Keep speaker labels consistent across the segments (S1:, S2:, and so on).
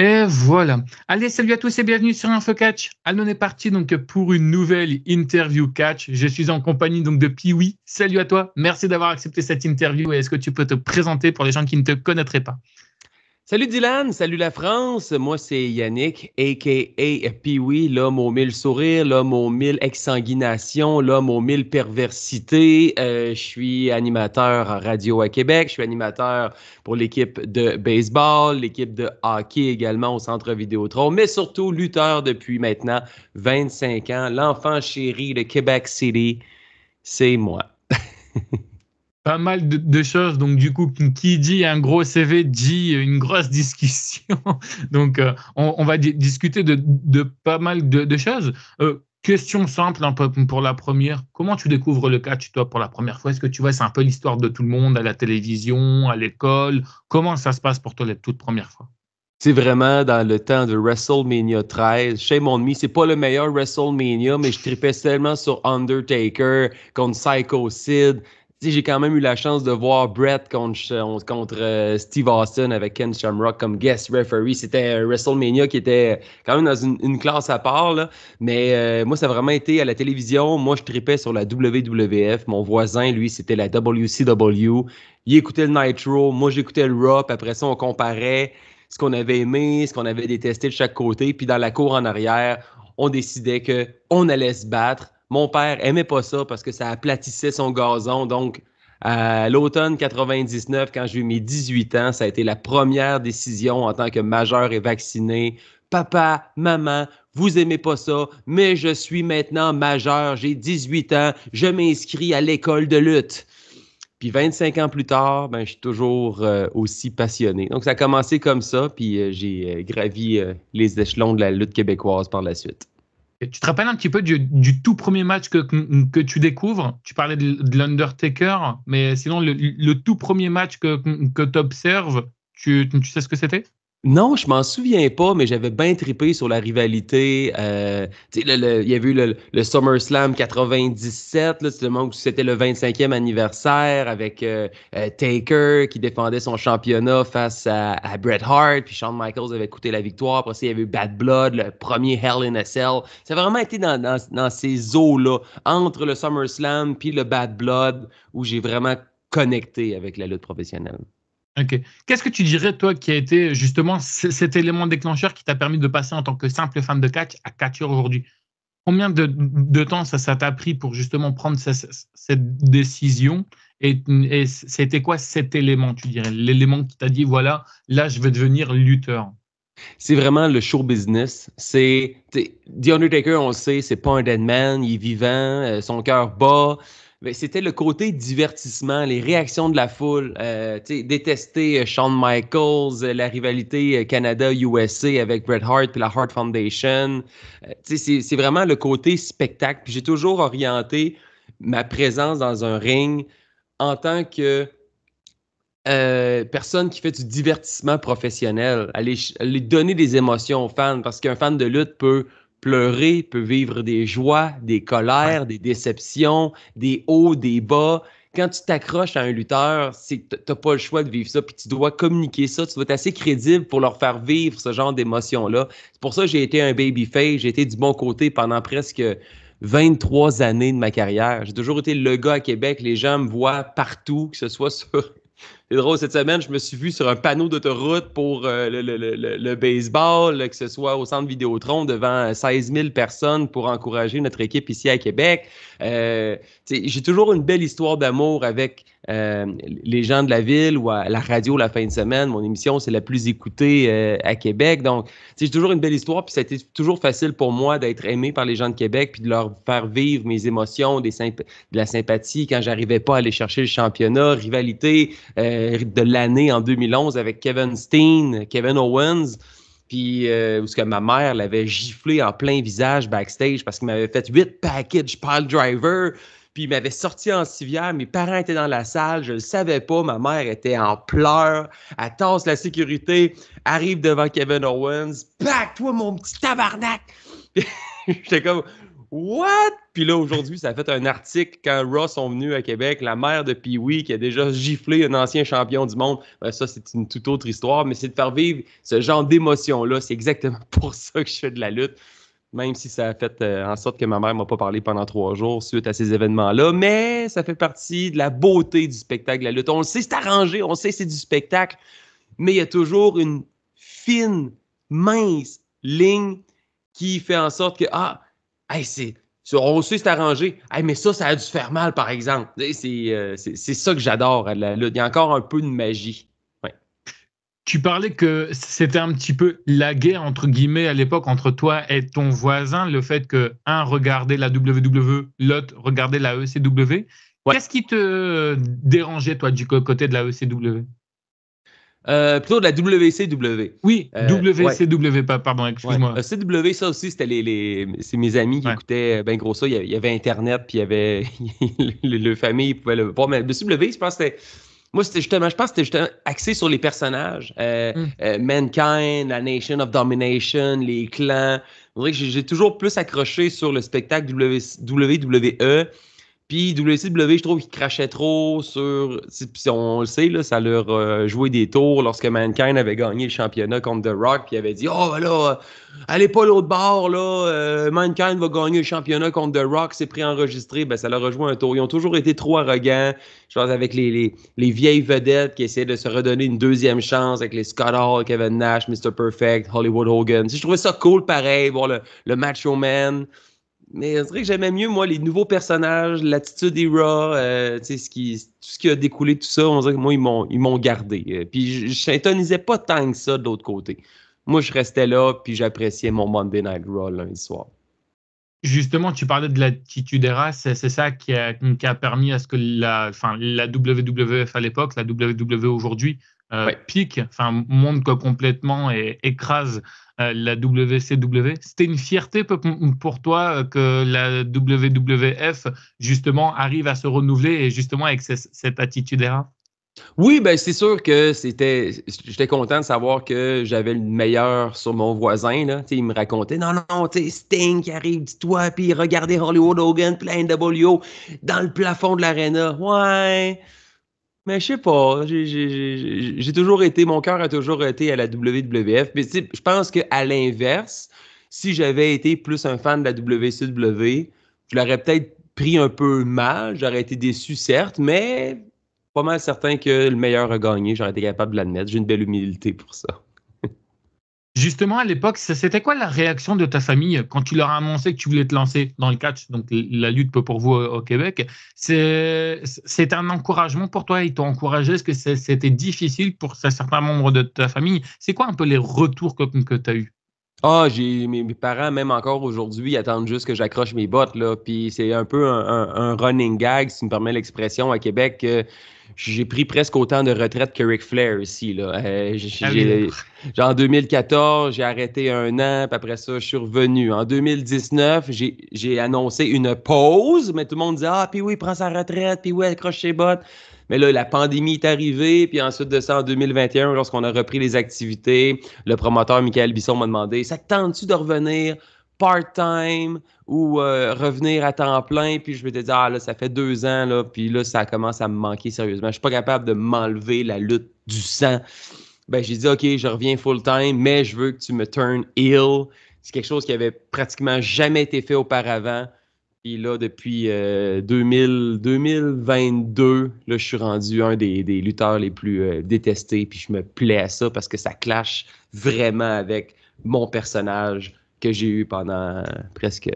S1: Et voilà. Allez, salut à tous et bienvenue sur InfoCatch. On est parti donc pour une nouvelle interview catch. Je suis en compagnie donc de Pee-wee. Salut à toi. Merci d'avoir accepté cette interview. Et est-ce que tu peux te présenter pour les gens qui ne te connaîtraient pas?
S2: Salut Dylan, salut la France. Moi, c'est Yannick, a.k.a. Pee-wee, l'homme aux mille sourires, l'homme aux mille exsanguinations, l'homme aux mille perversités. Je suis animateur en radio à Québec. Je suis animateur pour l'équipe de baseball, l'équipe de hockey également au Centre Vidéotron, mais surtout lutteur depuis maintenant 25 ans. L'enfant chéri de Québec City, c'est moi.
S1: Pas mal de choses. Donc, du coup, qui dit un gros CV dit une grosse discussion. Donc, on va discuter de pas mal de choses. Question simple un peu pour la première. Comment tu découvres le catch, toi, pour la première fois? Est-ce que tu vois, c'est un peu l'histoire de tout le monde à la télévision, à l'école? Comment ça se passe pour toi la toute première fois?
S2: C'est vraiment dans le temps de WrestleMania 13. Shame on me, c'est pas le meilleur WrestleMania, mais je tripais tellement sur Undertaker contre Psycho Sid. Tu sais, j'ai quand même eu la chance de voir Bret contre Steve Austin avec Ken Shamrock comme guest referee. C'était un WrestleMania qui était quand même dans une classe à part, là. Mais moi, ça a vraiment été à la télévision. Moi, je tripais sur la WWF. Mon voisin, lui, c'était la WCW. Il écoutait le Nitro. Moi, j'écoutais le Raw. Puis après ça, on comparait ce qu'on avait aimé, ce qu'on avait détesté de chaque côté. Puis dans la cour en arrière, on décidait qu'on allait se battre. Mon père aimait pas ça parce que ça aplatissait son gazon. Donc, à l'automne 99, quand j'ai eu mes 18 ans, ça a été la première décision en tant que majeur et vacciné. Papa, maman, vous aimez pas ça, mais je suis maintenant majeur, j'ai 18 ans, je m'inscris à l'école de lutte. Puis 25 ans plus tard, ben, je suis toujours aussi passionné. Donc, ça a commencé comme ça, puis j'ai gravi les échelons de la lutte québécoise par la suite.
S1: Et tu te rappelles un petit peu du tout premier match que tu découvres? Tu parlais de l'Undertaker, mais sinon, le tout premier match que tu observes, tu sais ce que c'était?
S2: Non, je m'en souviens pas, mais j'avais bien trippé sur la rivalité. Tu sais, il y avait eu le SummerSlam 97, là, c'est le moment où c'était le 25e anniversaire avec Taker qui défendait son championnat face à Bret Hart, puis Shawn Michaels avait coûté la victoire. Après ça, il y avait eu Bad Blood, le premier Hell in a Cell. Ça a vraiment été dans ces eaux-là, entre le SummerSlam puis le Bad Blood, où j'ai vraiment connecté avec la lutte professionnelle.
S1: Ok. Qu'est-ce que tu dirais, toi, qui a été justement cet élément déclencheur qui t'a permis de passer en tant que simple fan de catch à catcheur aujourd'hui? Combien de temps ça t'a pris pour justement prendre cette décision? Et c'était quoi cet élément, tu dirais? L'élément qui t'a dit, voilà, là, je vais devenir lutteur.
S2: C'est vraiment le show business. The Undertaker, on le sait, c'est pas un dead man, il est vivant, son cœur bat. Mais c'était le côté divertissement, les réactions de la foule. Détester Shawn Michaels, la rivalité Canada-USA avec Bret Hart et la Hart Foundation. C'est vraiment le côté spectacle. Puis j'ai toujours orienté ma présence dans un ring en tant que personne qui fait du divertissement professionnel, aller donner des émotions aux fans, parce qu'un fan de lutte peut pleurer, peut vivre des joies, des
S1: Ouais.
S2: colères, des déceptions, des hauts, des bas. Quand tu t'accroches à un lutteur, c'est que t'as pas le choix de vivre ça, puis tu dois communiquer ça, tu dois être assez crédible pour leur faire vivre ce genre d'émotions-là. C'est pour ça que j'ai été un babyface, j'ai été du bon côté pendant presque 23 années de ma carrière. J'ai toujours été le gars à Québec, les gens me voient partout, que ce soit sur c'est drôle, cette semaine, je me suis vu sur un panneau d'autoroute pour le baseball, que ce soit au Centre Vidéotron devant 16 000 personnes pour encourager notre équipe ici à Québec. J'ai toujours une belle histoire d'amour avec les gens de la ville ou à la radio la fin de semaine. Mon émission, c'est la plus écoutée à Québec. Donc, j'ai toujours une belle histoire. Puis ça a été toujours facile pour moi d'être aimé par les gens de Québec puis de leur faire vivre mes émotions, de la sympathie quand j'arrivais pas à aller chercher le championnat, rivalité de l'année en 2011 avec Kevin Steen, Kevin Owens. Puis, où ce que ma mère l'avait giflé en plein visage backstage parce qu'il m'avait fait 8 package pile driver. Puis, il m'avait sorti en civière. Mes parents étaient dans la salle. Je ne le savais pas. Ma mère était en pleurs. Elle tasse la sécurité. Arrive devant Kevin Owens. Pack, toi, mon petit tabarnak! J'étais comme, What? Puis là, aujourd'hui, ça a fait un article quand Raw sont venus à Québec, la mère de Pee-Wee qui a déjà giflé un ancien champion du monde. Ben, ça, c'est une toute autre histoire, mais c'est de faire vivre ce genre d'émotion-là. C'est exactement pour ça que je fais de la lutte, même si ça a fait en sorte que ma mère ne m'a pas parlé pendant 3 jours suite à ces événements-là. Mais ça fait partie de la beauté du spectacle de la lutte. On le sait, c'est arrangé, on sait, c'est du spectacle, mais il y a toujours une fine, mince ligne qui fait en sorte que, hey, on sait c'est arrangé. Hey, mais ça a dû faire mal, par exemple. C'est ça que j'adore à la lutte. Il y a encore un peu de magie. Ouais.
S1: Tu parlais que c'était un petit peu la guerre, entre guillemets, à l'époque, entre toi et ton voisin, le fait que un regardait la WWE, l'autre regardait la ECW.
S2: Ouais.
S1: Qu'est-ce qui te dérangeait, toi, du côté de la ECW?
S2: Plutôt de la WCW.
S1: Oui, WCW, pardon, excuse-moi.
S2: Ouais. CW, ça aussi, c'était c'est mes amis qui écoutaient bien gros ça. Il y avait Internet, puis il y avait le famille pouvait le voir. Mais le CW, je pense que c'était. Moi, je pense que c'était justement axé sur les personnages. Mankind, la Nation of Domination, les clans. On dirait que j'ai toujours plus accroché sur le spectacle WWE. Puis WCW, je trouve qu'ils crachaient trop sur. Puis on le sait, là, ça leur jouait des tours lorsque Mankind avait gagné le championnat contre The Rock, puis il avait dit oh, ben là, allez pas l'autre bord, là, Mankind va gagner le championnat contre The Rock, c'est préenregistré. Ben, ça leur a joué un tour. Ils ont toujours été trop arrogants. Je pense avec les vieilles vedettes qui essayaient de se redonner une deuxième chance avec les Scott Hall, Kevin Nash, Mr. Perfect, Hollywood Hogan. Je trouvais ça cool pareil, voir le Macho Man. Mais on dirait que j'aimais mieux, moi, les nouveaux personnages, l'attitude des Raw, tout ce qui a découlé de tout ça, on dirait que moi, ils m'ont gardé. Puis je syntonisais pas tant que ça de l'autre côté. Moi, je restais là, puis j'appréciais mon Monday Night Raw lundi soir.
S1: Justement, tu parlais de l'attitude era, c'est ça qui a permis à ce que la WWF à l'époque, la WWE aujourd'hui, pique, monte complètement et écrase la WCW. C'était une fierté pour toi que la WWF, justement, arrive à se renouveler et justement avec cette attitude era?
S2: Oui, ben c'est sûr que j'étais content de savoir que j'avais le meilleur sur mon voisin, là. Il me racontait, non, Sting qui arrive, dis-toi, puis regardez Hollywood Hogan, puis la NWO dans le plafond de l'aréna. Ouais, mais je sais pas, j'ai toujours été, mon cœur a toujours été à la WWF. Mais je pense qu'à l'inverse, si j'avais été plus un fan de la WCW, je l'aurais peut-être pris un peu mal, j'aurais été déçu, certes, mais pas mal certain que le meilleur a gagné. J'aurais été capable de l'admettre. J'ai une belle humilité pour ça.
S1: Justement, à l'époque, c'était quoi la réaction de ta famille quand tu leur as annoncé que tu voulais te lancer dans le catch, donc la lutte pour vous au Québec? C'est un encouragement pour toi? Ils t'ont encouragé? Est-ce que c'était difficile pour certains membres de ta famille? C'est quoi un peu les retours que tu as eus?
S2: J'ai mes parents, même encore aujourd'hui, attendent juste que j'accroche mes bottes, là. Puis c'est un peu un running gag, si tu me permets l'expression, à Québec. J'ai pris presque autant de retraite que Ric Flair ici, là. En 2014, j'ai arrêté 1 an, puis après ça, je suis revenu. En 2019, j'ai annoncé une pause, mais tout le monde disait puis oui, prends sa retraite, puis oui, accroche ses bottes. Mais là, la pandémie est arrivée, puis ensuite de ça, en 2021, lorsqu'on a repris les activités, le promoteur Michael Bisson m'a demandé, ça te tente-tu de revenir part-time ou revenir à temps plein? Puis je me suis dit, là, ça fait 2 ans, là, puis là, ça commence à me manquer sérieusement. Je suis pas capable de m'enlever la lutte du sang. Ben, j'ai dit, OK, je reviens full-time, mais je veux que tu me turn heel. C'est quelque chose qui avait pratiquement jamais été fait auparavant. Puis là, depuis 2022, là, je suis rendu un des lutteurs les plus détestés. Puis je me plais à ça parce que ça clash vraiment avec mon personnage que j'ai eu pendant presque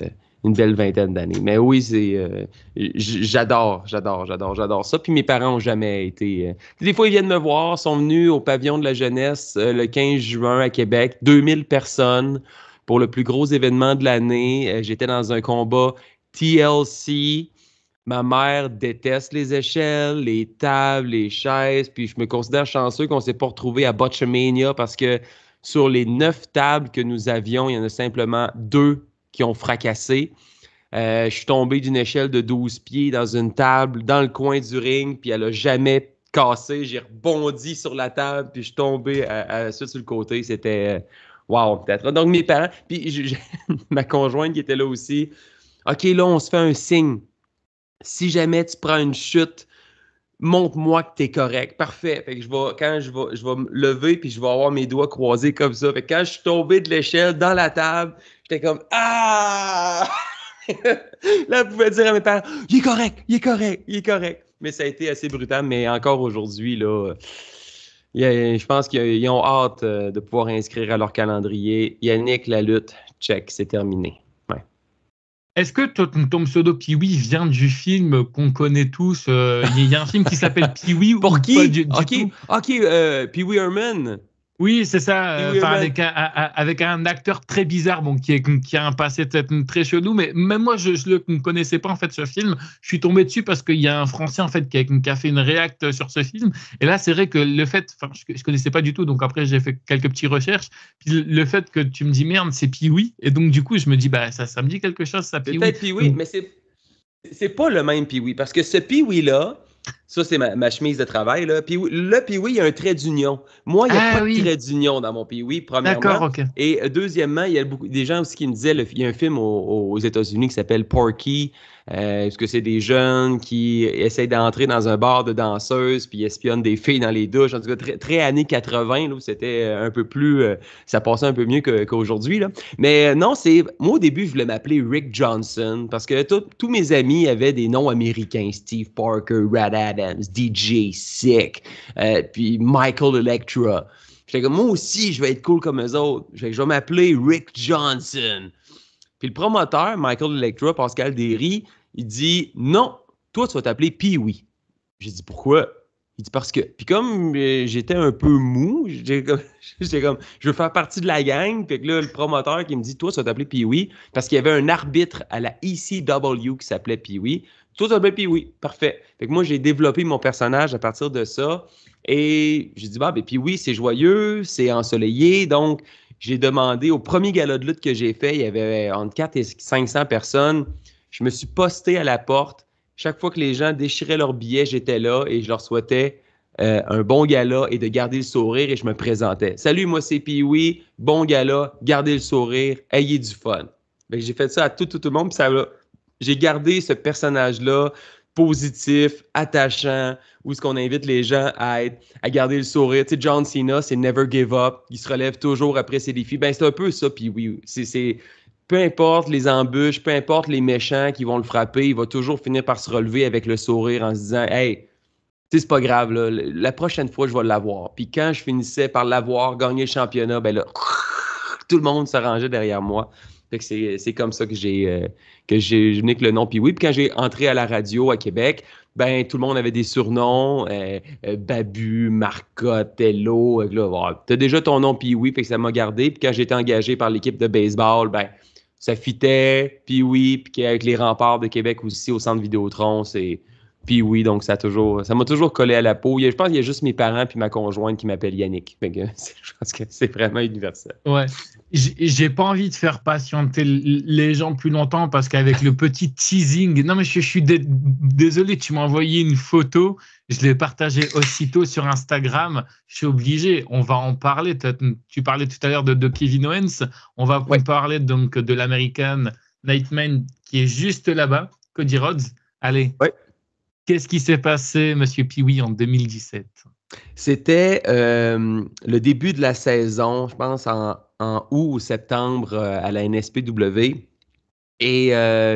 S2: une belle vingtaine d'années. Mais oui, j'adore ça. Puis mes parents n'ont jamais été. Des fois, ils viennent me voir, sont venus au pavillon de la jeunesse le 15 juin à Québec, 2000 personnes pour le plus gros événement de l'année. J'étais dans un combat TLC. Ma mère déteste les échelles, les tables, les chaises, puis je me considère chanceux qu'on ne s'est pas retrouvé à Botchamania parce que sur les 9 tables que nous avions, il y en a simplement 2 qui ont fracassé. Je suis tombé d'une échelle de 12 pieds dans une table dans le coin du ring, puis elle n'a jamais cassé. J'ai rebondi sur la table, puis je suis tombé sur le côté. C'était wow, peut-être. Donc mes parents, puis ma conjointe qui était là aussi, OK, là, on se fait un signe. Si jamais tu prends une chute, montre-moi que tu es correct. Parfait. Fait que quand je vais me lever puis je vais avoir mes doigts croisés comme ça. Fait que quand je suis tombé de l'échelle dans la table, j'étais comme « Ah! » Là, elle pouvait dire à mes parents « Il est correct, il est correct, il est correct. » Mais ça a été assez brutal. Mais encore aujourd'hui, là, je pense qu'ils ont hâte de pouvoir inscrire à leur calendrier. Yannick, la lutte, check, c'est terminé. Ouais.
S1: Est-ce que ton pseudo Pee-wee vient du film qu'on connaît tous? Il y a un film qui s'appelle Pee-wee ou
S2: Pour
S1: pas
S2: qui?
S1: du
S2: OK,
S1: tout?
S2: OK, Pee-wee Herman.
S1: Oui, c'est ça.
S2: Pee-wee
S1: Enfin,
S2: Herman.
S1: avec un acteur très bizarre, bon, qui a un passé peut-être très chelou, mais même moi, je ne connaissais pas en fait ce film. Je suis tombé dessus parce qu'il y a un Français en fait qui a fait une réact sur ce film. Et là, c'est vrai que le fait, enfin, je connaissais pas du tout, donc après j'ai fait quelques petites recherches. Puis le fait que tu me dis merde, c'est Pee-wee, et donc du coup, je me dis bah ça me dit quelque chose, ça
S2: C'est
S1: Pee-wee.
S2: peut-être Pee-wee,
S1: Donc,
S2: mais c'est pas le même Pee-wee. Parce que ce Pee-wee-là, ça, c'est ma chemise de travail. Là. Le Pee-wee, il y a un trait d'union. Moi, il n'y a pas
S1: ah
S2: de
S1: oui,
S2: trait d'union dans mon Pee-wee,
S1: d'accord,
S2: premièrement.
S1: ok.
S2: Et deuxièmement, il y a des gens aussi qui me disaient, il y a un film aux États-Unis qui s'appelle Porky. Est-ce que c'est des jeunes qui essayent d'entrer dans un bar de danseuses puis espionnent des filles dans les douches? En tout cas, très, très années 80, là, où c'était un peu plus... ça passait un peu mieux qu'aujourd'hui. Là. Mais non, moi, au début, je voulais m'appeler Rick Johnson parce que tous mes amis avaient des noms américains. Steve Parker, Rad Adams, DJ Sick, puis Michael Electra. J'étais comme, moi aussi, je vais être cool comme eux autres. Je vais m'appeler Rick Johnson. Puis le promoteur, Michael Electra, Pascal Derry, il dit, non, toi, tu vas t'appeler Pee-wee. J'ai dit, pourquoi? Il dit, parce que. Puis comme j'étais un peu mou, j'étais comme, je veux faire partie de la gang. Puis que là, le promoteur qui me dit, toi, tu vas t'appeler Pee-wee, parce qu'il y avait un arbitre à la ECW qui s'appelait Pee-wee. Toi, tu vas t'appeler Pee-wee. Parfait. Fait que moi, j'ai développé mon personnage à partir de ça. Et j'ai dit, bah, ben, Pee-wee, c'est joyeux, c'est ensoleillé. Donc, j'ai demandé au premier gala de lutte que j'ai fait, il y avait entre 400 et 500 personnes. Je me suis posté à la porte. Chaque fois que les gens déchiraient leurs billets, j'étais là et je leur souhaitais un bon gala et de garder le sourire et je me présentais. Salut, moi c'est Pee-wee, bon gala, gardez le sourire, ayez du fun. J'ai fait ça à tout le monde. J'ai gardé ce personnage-là positif, attachant, où est-ce qu'on invite les gens à garder le sourire. Tu sais, John Cena, c'est never give up, il se relève toujours après ses défis. Ben, c'est un peu ça, Pee-wee. Peu importe les embûches, peu importe les méchants qui vont le frapper, il va toujours finir par se relever avec le sourire en se disant « Hey, tu sais, c'est pas grave, là, la prochaine fois, je vais l'avoir. » Puis quand je finissais par l'avoir, gagner le championnat, ben là, tout le monde se rangeait derrière moi. Fait que c'est comme ça que j'ai venu avec le nom Pee-wee. Puis quand j'ai entré à la radio à Québec, ben tout le monde avait des surnoms, Babu, Marcotte, Tello. Là, t'as déjà ton nom Pee-wee, fait que ça m'a gardé. Puis quand j'ai été engagé par l'équipe de baseball, ben ça fitait, Pee-wee, puis avec les remparts de Québec aussi au centre Vidéotron, c'est Pee-wee, donc ça m'a toujours collé à la peau. Je pense qu'il y a juste mes parents puis ma conjointe qui m'appellent Yannick. Fait que, je pense que c'est vraiment universel.
S1: Ouais, j'ai pas envie de faire patienter les gens plus longtemps parce qu'avec le petit teasing, non mais je suis désolé, tu m'as envoyé une photo, je l'ai partagée aussitôt sur Instagram, je suis obligé, on va en parler. Tu parlais tout à l'heure de Kevin Owens, on va
S2: Ouais.
S1: parler donc de l'American Nightman qui est juste là-bas, Cody Rhodes. Allez,
S2: Ouais.
S1: qu'est-ce qui s'est passé, Monsieur Pee-wee, en 2017?
S2: C'était le début de la saison, je pense en août ou septembre à la NSPW. Et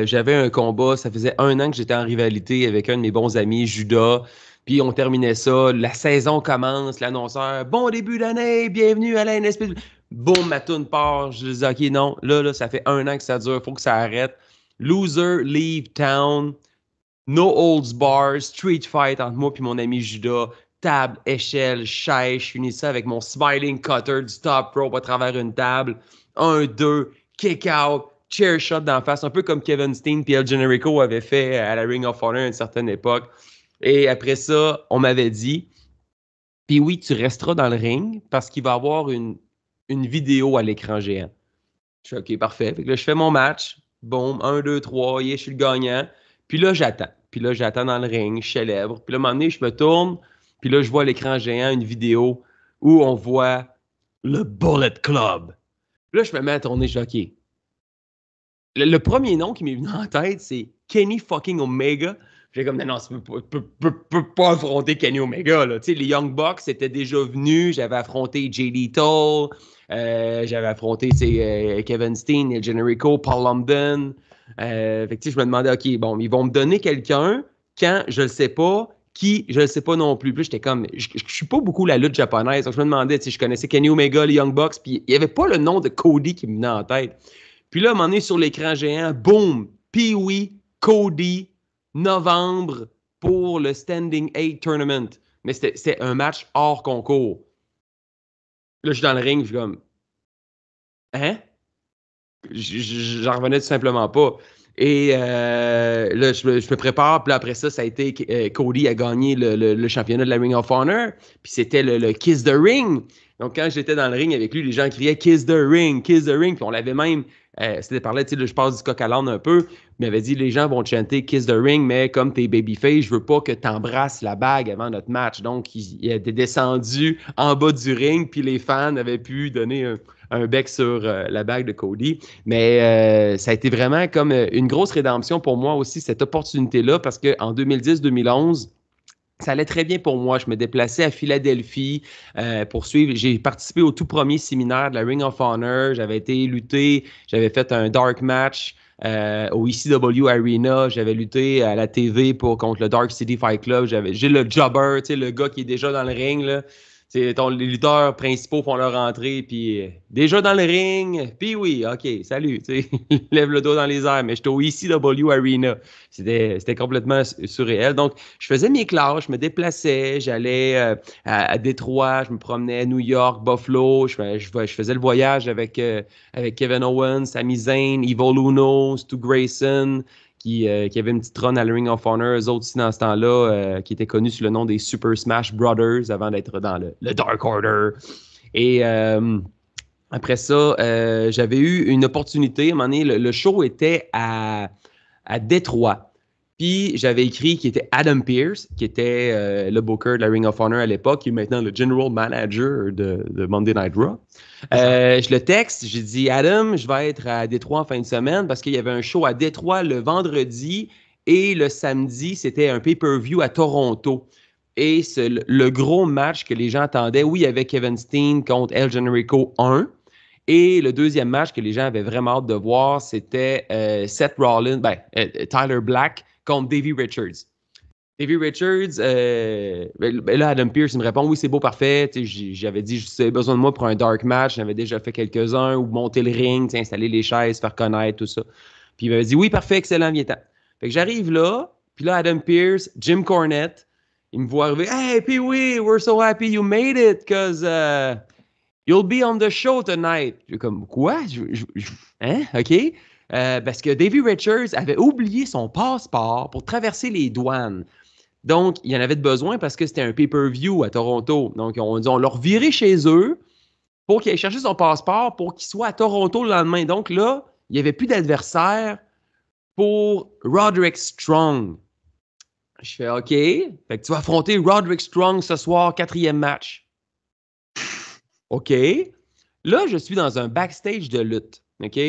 S2: j'avais un combat, ça faisait 1 an que j'étais en rivalité avec un de mes bons amis, Judas. Puis on terminait ça, la saison commence, l'annonceur, bon début d'année, bienvenue à la NSPW. Boum, ma toune part. Je dis, OK, non, là, ça fait 1 an que ça dure, il faut que ça arrête. Loser, leave town. No holds bars, street fight entre moi et mon ami Judas, table, échelle, chaise, je finis ça avec mon smiling cutter du top rope à travers une table. 1, 2, kick out, chair shot d'en face, un peu comme Kevin Steen et El Generico avaient fait à la Ring of Honor à une certaine époque. Et après ça, on m'avait dit, puis oui, tu resteras dans le ring parce qu'il va y avoir une vidéo à l'écran géant. Je suis OK, parfait. Fait que là, je fais mon match. Boum, 1, 2, 3, je suis le gagnant. Puis là, j'attends. Puis là, j'attends dans le ring, je célèbre. Puis là, à un moment donné, je me tourne. Puis là, je vois à l'écran géant une vidéo où on voit le Bullet Club. Puis là, je me mets à tourner, je dis OK. le premier nom qui m'est venu en tête, c'est Kenny fucking Omega. J'ai comme, non, ça peut pas affronter Kenny Omega, là. Tu sais, les Young Bucks étaient déjà venus. J'avais affronté Jay Lethal. J'avais affronté, Kevin Steen, El Generico, Paul London. Fait que, je me demandais, OK, bon, ils vont me donner quelqu'un quand je le sais pas, qui, je le sais pas non plus. Puis j'étais comme, je suis pas beaucoup la lutte japonaise. Donc, je me demandais, je connaissais Kenny Omega, les Young Bucks, puis il y avait pas le nom de Cody qui me venait en tête. Puis là, à un moment donné, sur l'écran géant, boum, Pee-Wee, Cody, novembre pour le Standing 8 Tournament. Mais c'était un match hors concours. Là, je suis dans le ring, je suis comme, hein? J'en revenais tout simplement pas. Et là, je me prépare. Puis après ça a été Cody a gagné le championnat de la Ring of Honor. Puis c'était le Kiss the Ring. Donc, quand j'étais dans le ring avec lui, les gens criaient Kiss the Ring, Kiss the Ring. Puis on l'avait même, c'était parlé, tu sais, je passe du coq à l'âne un peu. Il m'avait dit, les gens vont te chanter Kiss the Ring, mais comme t'es babyface, je veux pas que t'embrasses la bague avant notre match. Donc, il était descendu en bas du ring, puis les fans avaient pu donner un bec sur la bague de Cody. Mais ça a été vraiment comme une grosse rédemption pour moi aussi, cette opportunité-là, parce qu'en 2010-2011, ça allait très bien pour moi. Je me déplaçais à Philadelphie pour suivre. J'ai participé au tout premier séminaire de la Ring of Honor. J'avais été lutté. J'avais fait un dark match au ECW Arena. J'avais lutté à la TV contre le Dark City Fight Club. J'ai le jobber, tu sais, le gars qui est déjà dans le ring, là. Les lutteurs principaux font leur entrée, puis déjà dans le ring, puis oui, OK, salut, tu sais, lève le dos dans les airs, mais j'étais au ECW Arena. C'était complètement surréel. Donc, je faisais mes classes, je me déplaçais, j'allais à Détroit, je me promenais à New York, Buffalo, je faisais le voyage avec Kevin Owens, Sami Zayn, Evil Uno, Stu Grayson, qui avait une petite run à la Ring of Honor, eux autres aussi dans ce temps-là, qui étaient connus sous le nom des Super Smash Brothers avant d'être dans le Dark Order. Et après ça, j'avais eu une opportunité. À un moment donné, le show était à Détroit. Puis j'avais écrit qui était Adam Pearce, qui était le booker de la Ring of Honor à l'époque, qui est maintenant le general manager de Monday Night Raw. Je le texte, j'ai dit Adam, je vais être à Détroit en fin de semaine parce qu'il y avait un show à Détroit le vendredi et le samedi, c'était un pay-per-view à Toronto. Et c'est le gros match que les gens attendaient. Oui, il y avait Kevin Steen contre El Generico 1. Et le deuxième match que les gens avaient vraiment hâte de voir, c'était Seth Rollins, Tyler Black contre Davey Richards. Davey Richards, là, Adam Pearce, il me répond, oui, c'est beau, parfait. J'avais dit, j'avais besoin de moi pour un dark match. J'avais déjà fait quelques-uns, ou monter le ring, installer les chaises, faire connaître, tout ça. Puis il m'avait dit, oui, parfait, excellent, viens-t'en. Fait que j'arrive là, puis là, Adam Pearce, Jim Cornette, il me voit arriver, hey, Pee Wee, we're so happy you made it, because you'll be on the show tonight. J'ai comme, quoi? Hein? OK. Parce que Davey Richards avait oublié son passeport pour traverser les douanes. Donc, il y en avait de besoin parce que c'était un pay-per-view à Toronto. Donc, on l'a reviré chez eux pour qu'il aille chercher son passeport pour qu'il soit à Toronto le lendemain. Donc là, il n'y avait plus d'adversaire pour Roderick Strong. Je fais OK. Fait que tu vas affronter Roderick Strong ce soir, 4e match. OK. Là, je suis dans un backstage de lutte. OK?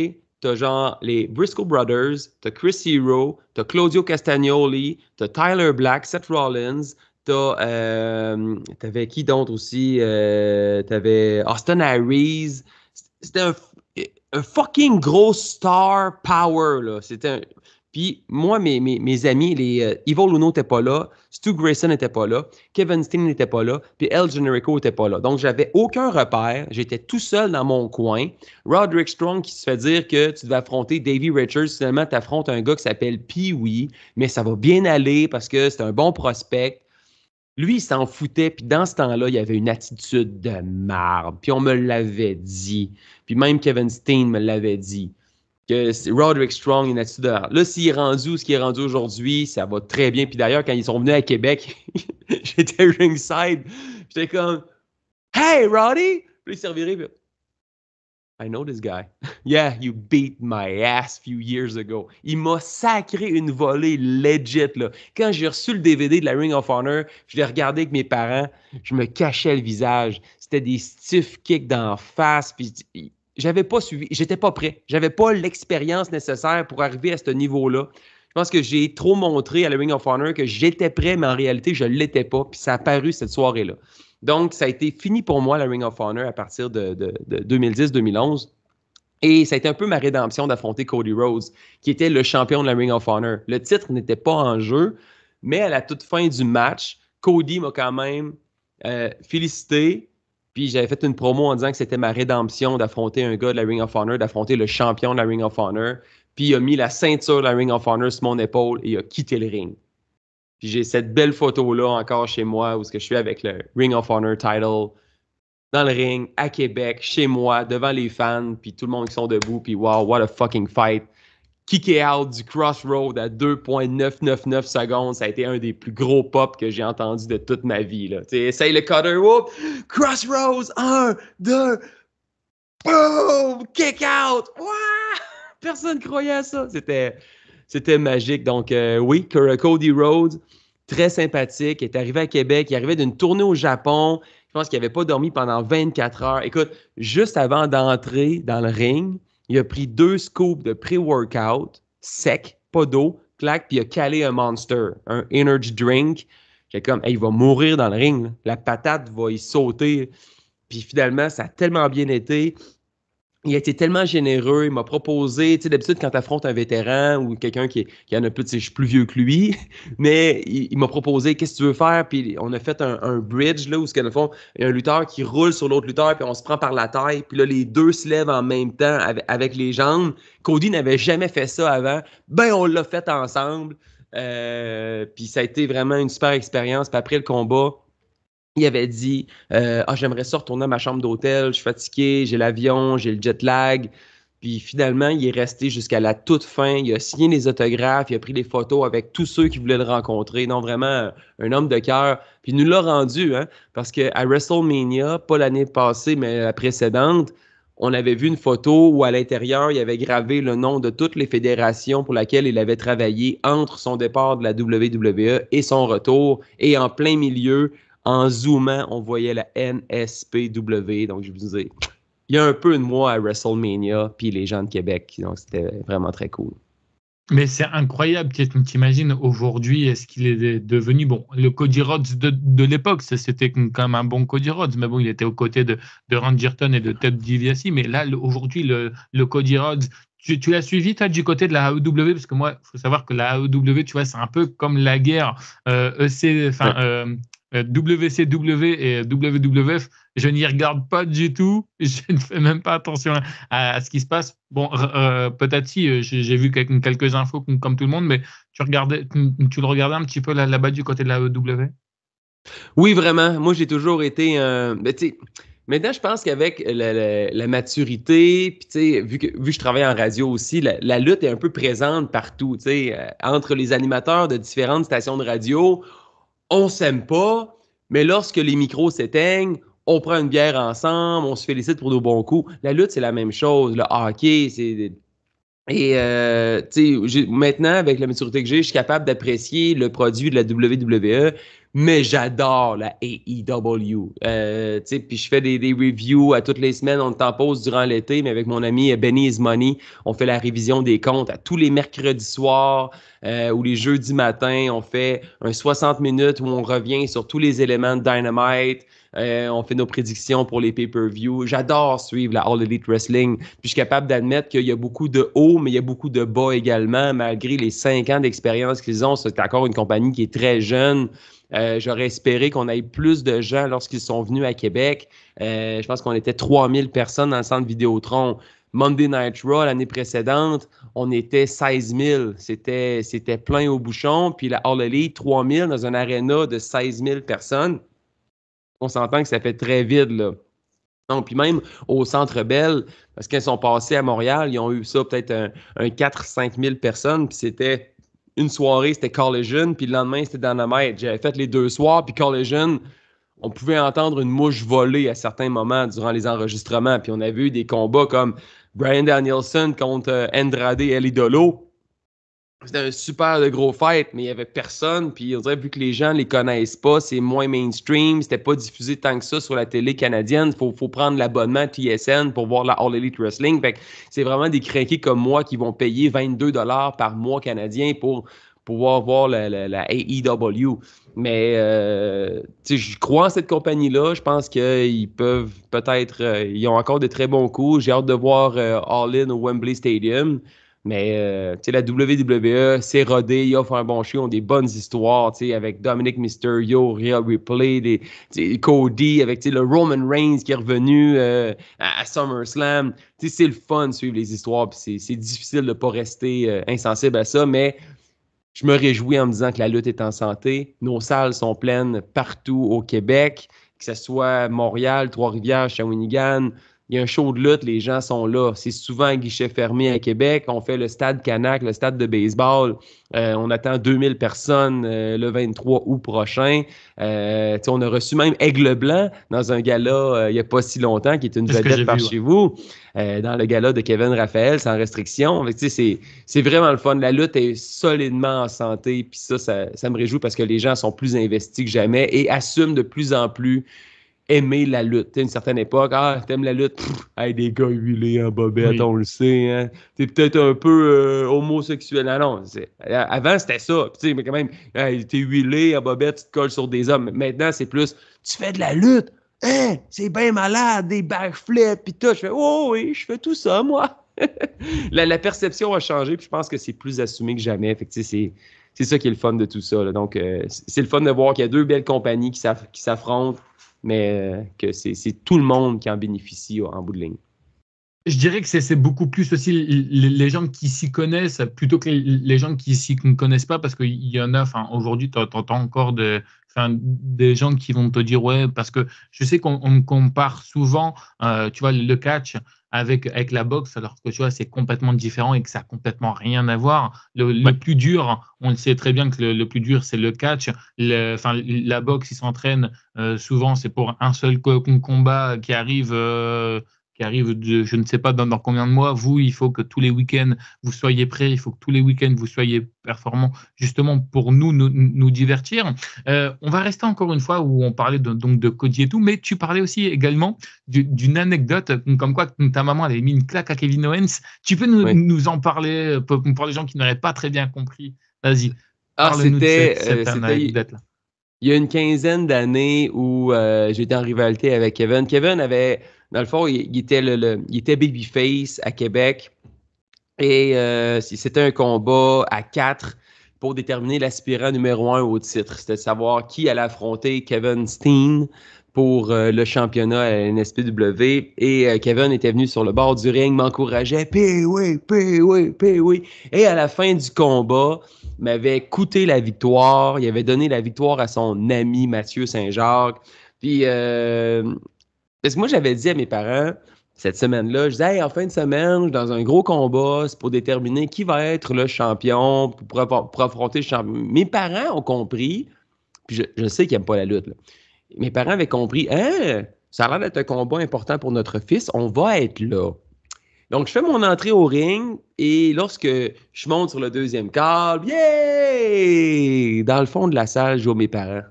S2: T'as genre les Briscoe Brothers, t'as Chris Hero, t'as Claudio Castagnoli, t'as Tyler Black, Seth Rollins, t'avais qui d'autre aussi? T'avais Austin Aries. C'était un fucking gros star power, là. Puis moi, mes amis, les Evil Uno n'étaient pas là, Stu Grayson n'était pas là, Kevin Steen n'était pas là, puis El Generico n'était pas là. Donc, j'avais aucun repère. J'étais tout seul dans mon coin. Roderick Strong qui se fait dire que tu devais affronter Davey Richards. Finalement, tu affrontes un gars qui s'appelle Pee-Wee, mais ça va bien aller parce que c'est un bon prospect. Lui, il s'en foutait, puis dans ce temps-là, il y avait une attitude de marde. Puis on me l'avait dit. Puis même Kevin Steen me l'avait dit. Que Roderick Strong, une attitude de marde. Là, s'il est rendu ce qu'il est rendu aujourd'hui, ça va très bien. Puis d'ailleurs, quand ils sont venus à Québec, j'étais ringside. J'étais comme « Hey, Roddy! » Puis il s'est reviré, puis I know this guy. Yeah, you beat my ass few years ago. Il m'a sacré une volée legit, là. Quand j'ai reçu le DVD de la Ring of Honor, je l'ai regardé avec mes parents, je me cachais le visage. C'était des stiff kicks d'en face, puis j'avais pas suivi, j'étais pas prêt. J'avais pas l'expérience nécessaire pour arriver à ce niveau-là. Je pense que j'ai trop montré à la Ring of Honor que j'étais prêt, mais en réalité, je l'étais pas. Puis ça a apparu cette soirée-là. Donc, ça a été fini pour moi, la Ring of Honor, à partir de 2010-2011. Et ça a été un peu ma rédemption d'affronter Cody Rhodes, qui était le champion de la Ring of Honor. Le titre n'était pas en jeu, mais à la toute fin du match, Cody m'a quand même félicité. Puis j'avais fait une promo en disant que c'était ma rédemption d'affronter un gars de la Ring of Honor, d'affronter le champion de la Ring of Honor. Puis il a mis la ceinture de la Ring of Honor sur mon épaule et il a quitté le ring. Puis j'ai cette belle photo-là encore chez moi où je suis avec le Ring of Honor title dans le ring, à Québec, chez moi, devant les fans, puis tout le monde qui sont debout, puis wow, what a fucking fight. Kické out du Crossroad à 2,999 secondes, ça a été un des plus gros pops que j'ai entendu de toute ma vie. Là. Essaye le cutter, whoop, Crossroads, 1, 2, boom, kick out, wow! Personne croyait à ça. C'était magique. Donc, oui, Cody Rhodes, très sympathique, est arrivé à Québec, il arrivait d'une tournée au Japon. Je pense qu'il n'avait pas dormi pendant 24 heures. Écoute, juste avant d'entrer dans le ring, il a pris 2 scoops de pré-workout, sec, pas d'eau, clac, puis il a calé un Monster, un energy drink. J'étais comme, hey, il va mourir dans le ring. Là. La patate va y sauter. Puis finalement, ça a tellement bien été. Il a été tellement généreux, il m'a proposé, tu sais, d'habitude, quand tu affrontes un vétéran ou quelqu'un qui en a plus, tu sais, je suis plus vieux que lui, mais il m'a proposé, qu'est-ce que tu veux faire? Puis on a fait un bridge, là, où, dans le fond, il y a un lutteur qui roule sur l'autre lutteur, puis on se prend par la taille, puis là, les deux se lèvent en même temps avec les jambes. Cody n'avait jamais fait ça avant. Ben, on l'a fait ensemble. Puis ça a été vraiment une super expérience. Puis après le combat, il avait dit j'aimerais ça retourner à ma chambre d'hôtel, je suis fatigué, j'ai l'avion, j'ai le jet lag. Puis finalement, il est resté jusqu'à la toute fin. Il a signé les autographes, il a pris des photos avec tous ceux qui voulaient le rencontrer. Non, vraiment, un homme de cœur. Puis il nous l'a rendu, hein, parce qu'à WrestleMania, pas l'année passée, mais la précédente, on avait vu une photo où à l'intérieur, il avait gravé le nom de toutes les fédérations pour lesquelles il avait travaillé entre son départ de la WWE et son retour. Et en plein milieu, en zoomant, on voyait la NSPW. Donc, je vous disais, il y a un peu de moi à WrestleMania, puis les gens de Québec. Donc, c'était vraiment très cool.
S1: Mais c'est incroyable. T'imagines aujourd'hui, est-ce qu'il est devenu, bon, le Cody Rhodes de l'époque, c'était quand même un bon Cody Rhodes, mais bon, il était aux côtés de Randy Orton et de Ted DiBiase. Mais là, aujourd'hui, le Cody Rhodes, tu l'as suivi, toi, du côté de la AEW? Parce que moi, il faut savoir que la AEW, tu vois, c'est un peu comme la guerre WCW et WWF. Je n'y regarde pas du tout. Je ne fais même pas attention à ce qui se passe. Bon, peut-être si, j'ai vu quelques infos comme tout le monde, mais tu le regardais un petit peu là-bas du côté de la AEW?
S2: Oui, vraiment. Moi, j'ai toujours été maintenant, je pense qu'avec la maturité, puis vu que je travaille en radio aussi, la lutte est un peu présente partout. Entre les animateurs de différentes stations de radio, on s'aime pas, mais lorsque les micros s'éteignent, on prend une bière ensemble, on se félicite pour nos bons coups. La lutte, c'est la même chose. Le hockey, c'est... Et maintenant, avec la maturité que j'ai, je suis capable d'apprécier le produit de la WWE, mais j'adore la AEW. Puis je fais des reviews à toutes les semaines. On est en pause durant l'été, mais avec mon ami Benny Is Money, on fait la révision des comptes à tous les mercredis soirs ou les jeudis matins. On fait un 60 minutes où on revient sur tous les éléments de Dynamite. On fait nos prédictions pour les pay-per-view. J'adore suivre la All Elite Wrestling. Puis je suis capable d'admettre qu'il y a beaucoup de hauts, mais il y a beaucoup de bas également. Malgré les 5 ans d'expérience qu'ils ont, c'est encore une compagnie qui est très jeune. J'aurais espéré qu'on ait plus de gens lorsqu'ils sont venus à Québec. Je pense qu'on était 3000 personnes dans le centre Vidéotron. Monday Night Raw, l'année précédente, on était 16 000. C'était plein au bouchon. Puis la All Elite, 3000 dans un aréna de 16 000 personnes. On s'entend que ça fait très vide, là. Non, puis même au Centre Bell, parce qu'ils sont passés à Montréal, ils ont eu ça peut-être un 4-5 000 personnes, puis c'était une soirée, c'était Collision, puis le lendemain, c'était Dynamite. J'avais fait les 2 soirs, puis Collision, on pouvait entendre une mouche voler à certains moments durant les enregistrements, puis on avait eu des combats comme Bryan Danielson contre Andrade El Idolo. C'était un super de gros fight, mais il n'y avait personne. Puis on dirait, vu que les gens ne les connaissent pas, c'est moins mainstream. C'était pas diffusé tant que ça sur la télé canadienne. Faut prendre l'abonnement TSN pour voir la All Elite Wrestling. Fait que c'est vraiment des crinqués comme moi qui vont payer 22$ par mois canadien pour pouvoir voir la AEW. Mais je crois en cette compagnie-là. Je pense qu'ils peuvent peut-être... ils ont encore de très bons coups. J'ai hâte de voir All In au Wembley Stadium. Mais la WWE, c'est rodé, ils offrent un bon show, ils ont des bonnes histoires, avec Dominic Mysterio, Rhea Ripley, Cody, avec le Roman Reigns qui est revenu à SummerSlam. C'est le fun de suivre les histoires, puis c'est difficile de ne pas rester insensible à ça, mais je me réjouis en me disant que la lutte est en santé. Nos salles sont pleines partout au Québec, que ce soit Montréal, Trois-Rivières, Shawinigan. Il y a un show de lutte, les gens sont là. C'est souvent un guichet fermé à Québec. On fait le stade Canac, le stade de baseball. On attend 2000 personnes le 23 août prochain. On a reçu même Aigle Blanc dans un gala il n'y a pas si longtemps, qui est une vedette par chez vous, dans le gala de Kevin Raphaël, sans restriction. C'est vraiment le fun. La lutte est solidement en santé. Puis ça me réjouit parce que les gens sont plus investis que jamais et assument de plus en plus aimer la lutte. À une certaine époque, t'aimes la lutte? Hey, des gars huilés en bobette, oui. On le sait. Hein? T'es peut-être un peu homosexuel. Non. Avant, c'était ça. Mais quand même, hey, t'es huilé en bobette, tu te colles sur des hommes. Maintenant, c'est plus, tu fais de la lutte? Hein? C'est bien malade, des backflips, pis tout. Je fais, oh oui, je fais tout ça, moi. la perception a changé, puis je pense que c'est plus assumé que jamais. Fait que, c'est ça qui est le fun de tout ça. Là. Donc, c'est le fun de voir qu'il y a deux belles compagnies qui s'affrontent, mais que c'est tout le monde qui en bénéficie en bout de ligne.
S1: Je dirais que c'est beaucoup plus aussi les gens qui s'y connaissent plutôt que les gens qui s'y connaissent pas, parce qu'il y en a, aujourd'hui, tu entends encore des gens qui vont te dire, ouais, parce que je sais qu'on compare souvent, tu vois, le catch avec la boxe, alors que tu vois, c'est complètement différent et que ça n'a complètement rien à voir. Le plus dur, on le sait très bien que le plus dur, c'est le catch. La boxe, ils s'entraînent souvent, c'est pour un seul combat qui arrive de, je ne sais pas dans combien de mois. Vous, il faut que tous les week-ends, vous soyez prêts. Il faut que tous les week-ends, vous soyez performants, justement pour nous divertir. On va rester encore une fois où on parlait donc de Cody et tout, mais tu parlais aussi également d'une anecdote, comme quoi ta maman avait mis une claque à Kevin Owens. Tu peux nous en parler pour les gens qui n'auraient pas très bien compris? Vas-y, parle-nous de cette anecdote-là.
S2: Il y a une quinzaine d'années où j'étais en rivalité avec Kevin. Kevin avait, dans le fond, il était babyface à Québec et c'était un combat à 4 pour déterminer l'aspirant numéro 1 au titre. C'était de savoir qui allait affronter Kevin Steen pour le championnat à la NSPW. Et Kevin était venu sur le bord du ring, m'encourageait, puis oui. Et à la fin du combat, m'avait coûté la victoire. Il avait donné la victoire à son ami Mathieu Saint-Jacques. Puis, parce que moi, j'avais dit à mes parents, cette semaine-là, je disais, hey, en fin de semaine, dans un gros combat, c'est pour déterminer qui va être le champion, pour affronter le champion. Mes parents ont compris, puis je sais qu'ils n'aiment pas la lutte, là. Mes parents avaient compris, hein, ça a l'air d'être un combat important pour notre fils, on va être là. Donc, je fais mon entrée au ring et lorsque je monte sur le deuxième câble, yeah! Dans le fond de la salle, je vois mes parents.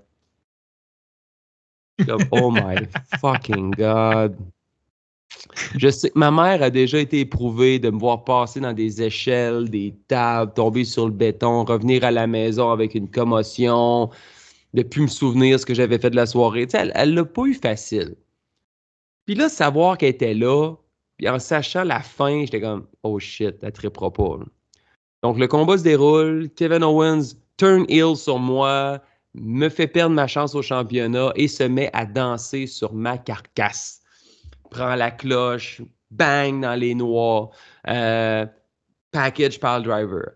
S2: Comme, oh my fucking God. Je sais que ma mère a déjà été éprouvée de me voir passer dans des échelles, des tables, tomber sur le béton, revenir à la maison avec une commotion, de plus me souvenir ce que j'avais fait de la soirée. Tu sais, elle l'a pas eu facile. Puis là, savoir qu'elle était là, puis en sachant la fin, j'étais comme, oh shit, elle trippera pas. Là. Donc, le combat se déroule. Kevin Owens turn heel sur moi, me fait perdre ma chance au championnat et se met à danser sur ma carcasse. Prend la cloche, bang dans les noix, package pile driver,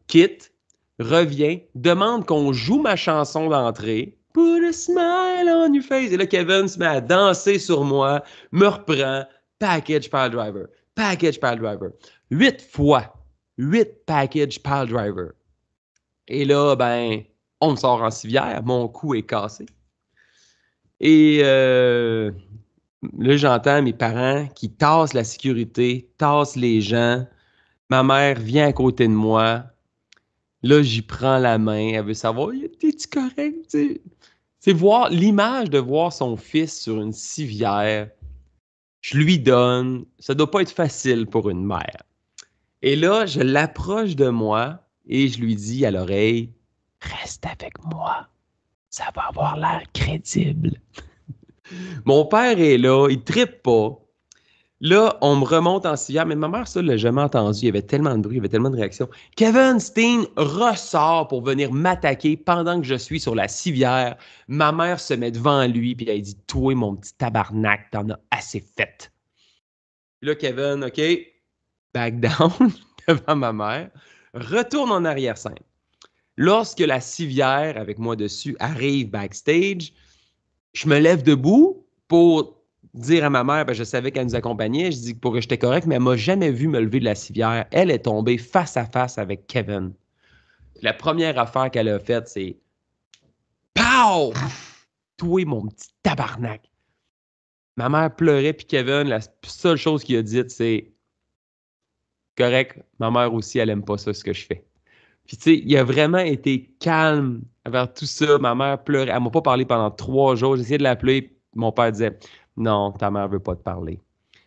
S2: quitte, revient, demande qu'on joue ma chanson d'entrée. Put a smile on your face. Et là, Kevin se met à danser sur moi, me reprend, package pile driver. 8 fois. 8 package pile driver. Et là, ben, on me sort en civière. Mon cou est cassé. Et là, j'entends mes parents qui tassent la sécurité, tassent les gens. Ma mère vient à côté de moi. Là, j'y prends la main. Elle veut savoir, t'es-tu correct? C'est voir l'image de voir son fils sur une civière. Je lui donne. Ça doit pas être facile pour une mère. Et là, je l'approche de moi et je lui dis à l'oreille, reste avec moi. Ça va avoir l'air crédible. Mon père est là, il trippe pas. Là, on me remonte en civière, mais ma mère, ça, l'a jamais entendu. Il y avait tellement de bruit, il y avait tellement de réactions. Kevin Steen ressort pour venir m'attaquer pendant que je suis sur la civière. Ma mère se met devant lui, puis elle dit, toi, mon petit tabarnak, t'en as assez fait. Puis là, Kevin, OK, back down devant ma mère, retourne en arrière-scène. Lorsque la civière, avec moi dessus, arrive backstage, je me lève debout pour dire à ma mère, ben, je savais qu'elle nous accompagnait, je dis pour que j'étais correct, mais elle m'a jamais vu me lever de la civière. Elle est tombée face à face avec Kevin. La première affaire qu'elle a faite, c'est Pow! Toi, mon petit tabarnak. Ma mère pleurait, puis Kevin, la seule chose qu'il a dite, c'est correct, ma mère aussi, elle aime pas ça, ce que je fais. Puis, tu sais, il a vraiment été calme envers tout ça. Ma mère pleurait. Elle m'a pas parlé pendant 3 jours. J'essayais de l'appeler. Mon père disait non, ta mère veut pas te parler.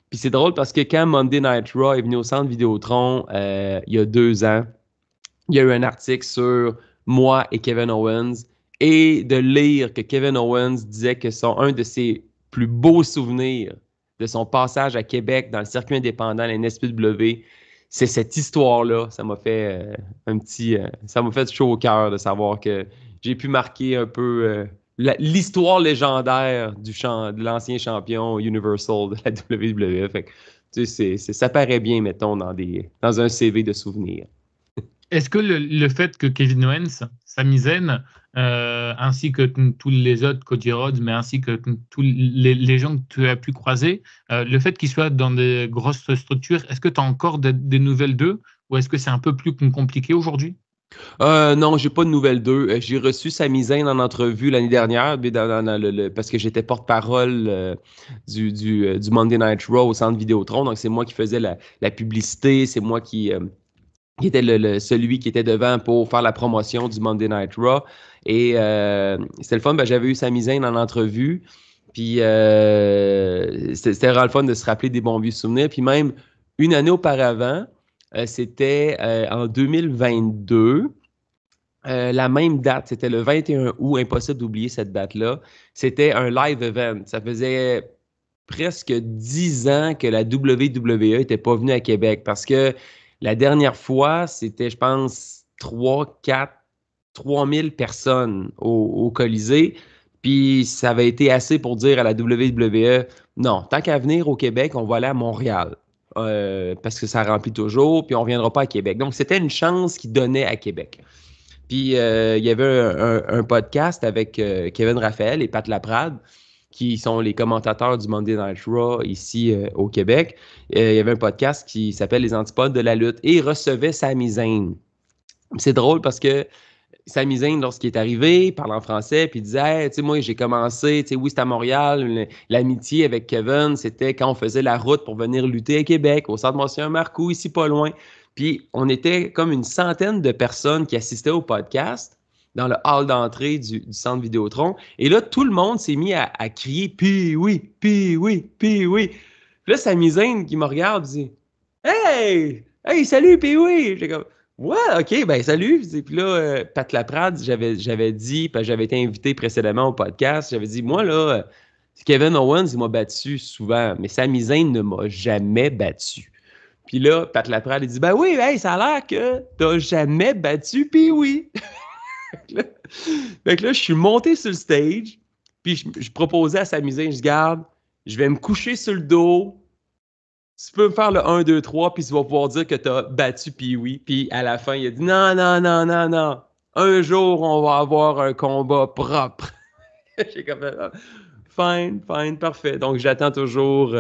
S2: Puis c'est drôle parce que quand Monday Night Raw est venu au centre Vidéotron il y a 2 ans, il y a eu un article sur moi et Kevin Owens et de lire que Kevin Owens disait que un de ses plus beaux souvenirs de son passage à Québec dans le circuit indépendant, la NSPW, c'est cette histoire-là. Ça m'a fait ça m'a fait chaud au cœur de savoir que j'ai pu marquer un peu l'histoire légendaire de l'ancien champion Universal de la WWF. Fait que, tu sais, ça paraît bien, mettons, dans un CV de souvenirs.
S1: Est-ce que le fait que Kevin Owens, Sami Zayn, ainsi que tous les autres, Cody Rhodes, mais ainsi que tous les gens que tu as pu croiser, le fait qu'ils soient dans des grosses structures, est-ce que tu as encore des nouvelles d'eux ou est-ce que c'est un peu plus compliqué aujourd'hui?
S2: Non, j'ai pas de nouvelles d'eux. J'ai reçu Sami Zayn en entrevue l'année dernière parce que j'étais porte-parole du Monday Night Raw au Centre Vidéotron. Donc, c'est moi qui faisais la publicité. C'est moi qui était celui qui était devant pour faire la promotion du Monday Night Raw. Et c'était le fun. Ben, j'avais eu Sami Zayn en entrevue. Puis, c'était vraiment le fun de se rappeler des bons vieux souvenirs. Puis même, une année auparavant, c'était en 2022. La même date, c'était le 21 août, impossible d'oublier cette date-là. C'était un live event. Ça faisait presque 10 ans que la WWE n'était pas venue à Québec parce que la dernière fois, c'était, je pense, 3 000 personnes au Colisée. Puis ça avait été assez pour dire à la WWE, non, tant qu'à venir au Québec, on va aller à Montréal. Parce que ça remplit toujours, puis on ne reviendra pas à Québec. Donc, c'était une chance qu'ils donnaient à Québec. Puis il y avait un podcast avec Kevin Raphaël et Pat Laprade, qui sont les commentateurs du Monday Night Raw ici au Québec. Il y avait un podcast qui s'appelle Les Antipodes de la lutte et il recevait Sami Zayn. C'est drôle parce que Sami Zayn, lorsqu'il est arrivé, il parlait en français, puis il disait hey, tu sais, moi, j'ai commencé, tu sais, oui, c'était à Montréal. L'amitié avec Kevin, c'était quand on faisait la route pour venir lutter à Québec, au centre Monsieur Marcoux, ici pas loin. Puis on était comme une centaine de personnes qui assistaient au podcast dans le hall d'entrée du centre Vidéotron. Et là, tout le monde s'est mis à crier puis oui, puis oui, puis oui. Puis là, Sami Zayn qui me regarde dit hey, hey, salut, puis oui. J'ai comme ouais, ok, ben salut. Puis là, Pat Laprade, j'avais dit, parce que j'avais été invité précédemment au podcast, j'avais dit, moi là, Kevin Owens, il m'a battu souvent, mais Sami Zayn ne m'a jamais battu. Puis là, Pat Laprade, il dit, ben oui, hey, ça a l'air que t'as jamais battu, puis oui. Fait que là, je suis monté sur le stage, puis je proposais à Sami Zayn, je dis, garde, je vais me coucher sur le dos, tu peux me faire le 1, 2, 3, puis tu vas pouvoir dire que tu as battu Pee-Wee. Puis à la fin, il a dit non, non, non, non, non. Un jour, on va avoir un combat propre. J'ai comme fine, fine, parfait. Donc j'attends toujours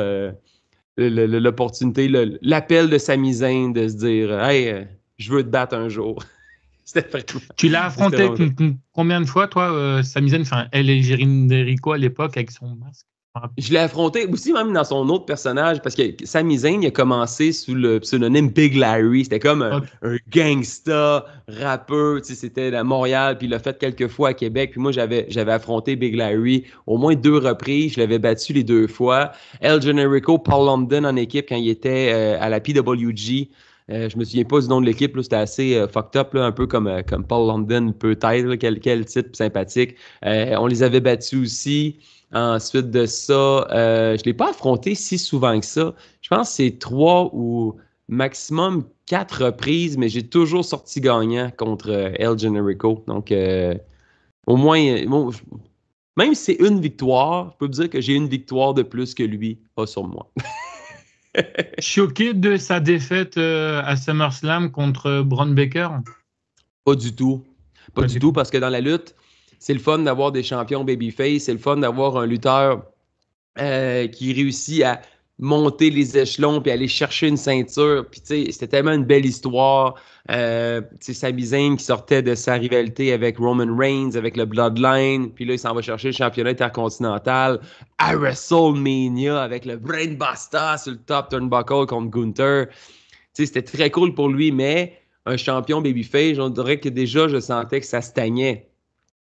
S2: l'opportunité, l'appel de Sami Zayn de se dire hey, je veux te battre un jour. C'était vraiment.
S1: Tu l'as affronté combien de fois, toi, Sami Zayn, enfin, elle et Jericho à l'époque avec son masque?
S2: Je l'ai affronté aussi même dans son autre personnage parce que Sami Zayn il a commencé sous le pseudonyme Big Larry. C'était comme un gangsta, rappeur. C'était à Montréal, puis il l'a fait quelques fois à Québec. Puis moi, j'avais affronté Big Larry au moins 2 reprises. Je l'avais battu les 2 fois. El Generico, Paul London en équipe quand il était à la PWG. Je me souviens pas du nom de l'équipe. C'était assez fucked up, là, un peu comme Paul London peut-être. Là, quel type sympathique. On les avait battus aussi. Ensuite de ça, je ne l'ai pas affronté si souvent que ça. Je pense que c'est 3 ou maximum 4 reprises, mais j'ai toujours sorti gagnant contre El Generico. Donc, au moins, bon, même si c'est une victoire, je peux vous dire que j'ai une victoire de plus que lui, pas sur moi.
S1: Choqué de sa défaite à SummerSlam contre Braun Baker?
S2: Pas du tout. Pas du tout, parce que dans la lutte, c'est le fun d'avoir des champions babyface, c'est le fun d'avoir un lutteur qui réussit à monter les échelons puis aller chercher une ceinture. Puis, tu sais, c'était tellement une belle histoire. Tu sais, Sami Zayn qui sortait de sa rivalité avec Roman Reigns, avec le Bloodline. Puis là, il s'en va chercher le championnat intercontinental à WrestleMania avec le Brainbuster sur le top turnbuckle contre Gunther. Tu sais, c'était très cool pour lui, mais un champion babyface, on dirait que déjà, je sentais que ça stagnait.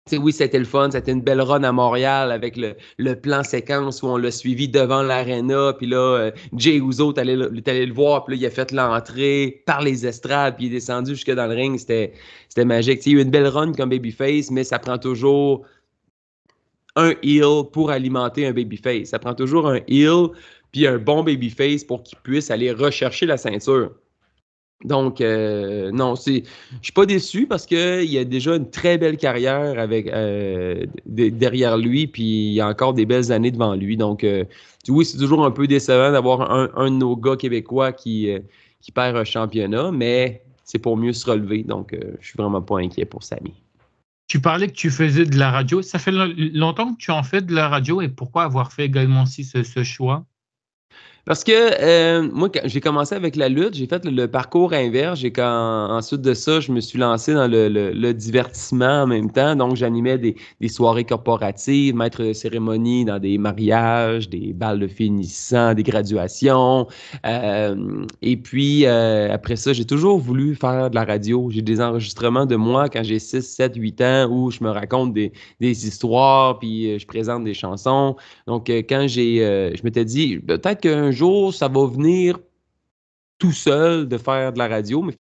S2: T'sais, oui, c'était le fun, c'était une belle run à Montréal avec le plan séquence où on l'a suivi devant l'aréna, puis là, Jey Uso, t'allais le voir, puis là, il a fait l'entrée par les estrades, puis il est descendu jusque dans le ring, c'était magique. T'sais, il y a eu une belle run comme babyface, mais ça prend toujours un heel pour alimenter un babyface. Ça prend toujours un heel, puis un bon babyface pour qu'il puisse aller rechercher la ceinture. Donc, non, je suis pas déçu parce qu'il a déjà une très belle carrière avec derrière lui, puis il y a encore des belles années devant lui. Donc, oui, c'est toujours un peu décevant d'avoir un de nos gars québécois qui perd un championnat, mais c'est pour mieux se relever. Donc, je suis vraiment pas inquiet pour Sami.
S1: Tu parlais que tu faisais de la radio. Ça fait longtemps que tu en fais de la radio et pourquoi avoir fait également aussi ce choix?
S2: Parce que moi, quand j'ai commencé avec la lutte, j'ai fait le parcours inverse. Ensuite de ça, je me suis lancé dans le divertissement en même temps. Donc, j'animais des soirées corporatives, maître de cérémonie dans des mariages, des balles de finissant, des graduations. Et puis, après ça, j'ai toujours voulu faire de la radio. J'ai des enregistrements de moi quand j'ai 6, 7, 8 ans où je me raconte des histoires, puis je présente des chansons. Donc, quand je m'étais dit, peut-être qu'un jour, ça va venir tout seul de faire de la radio, mais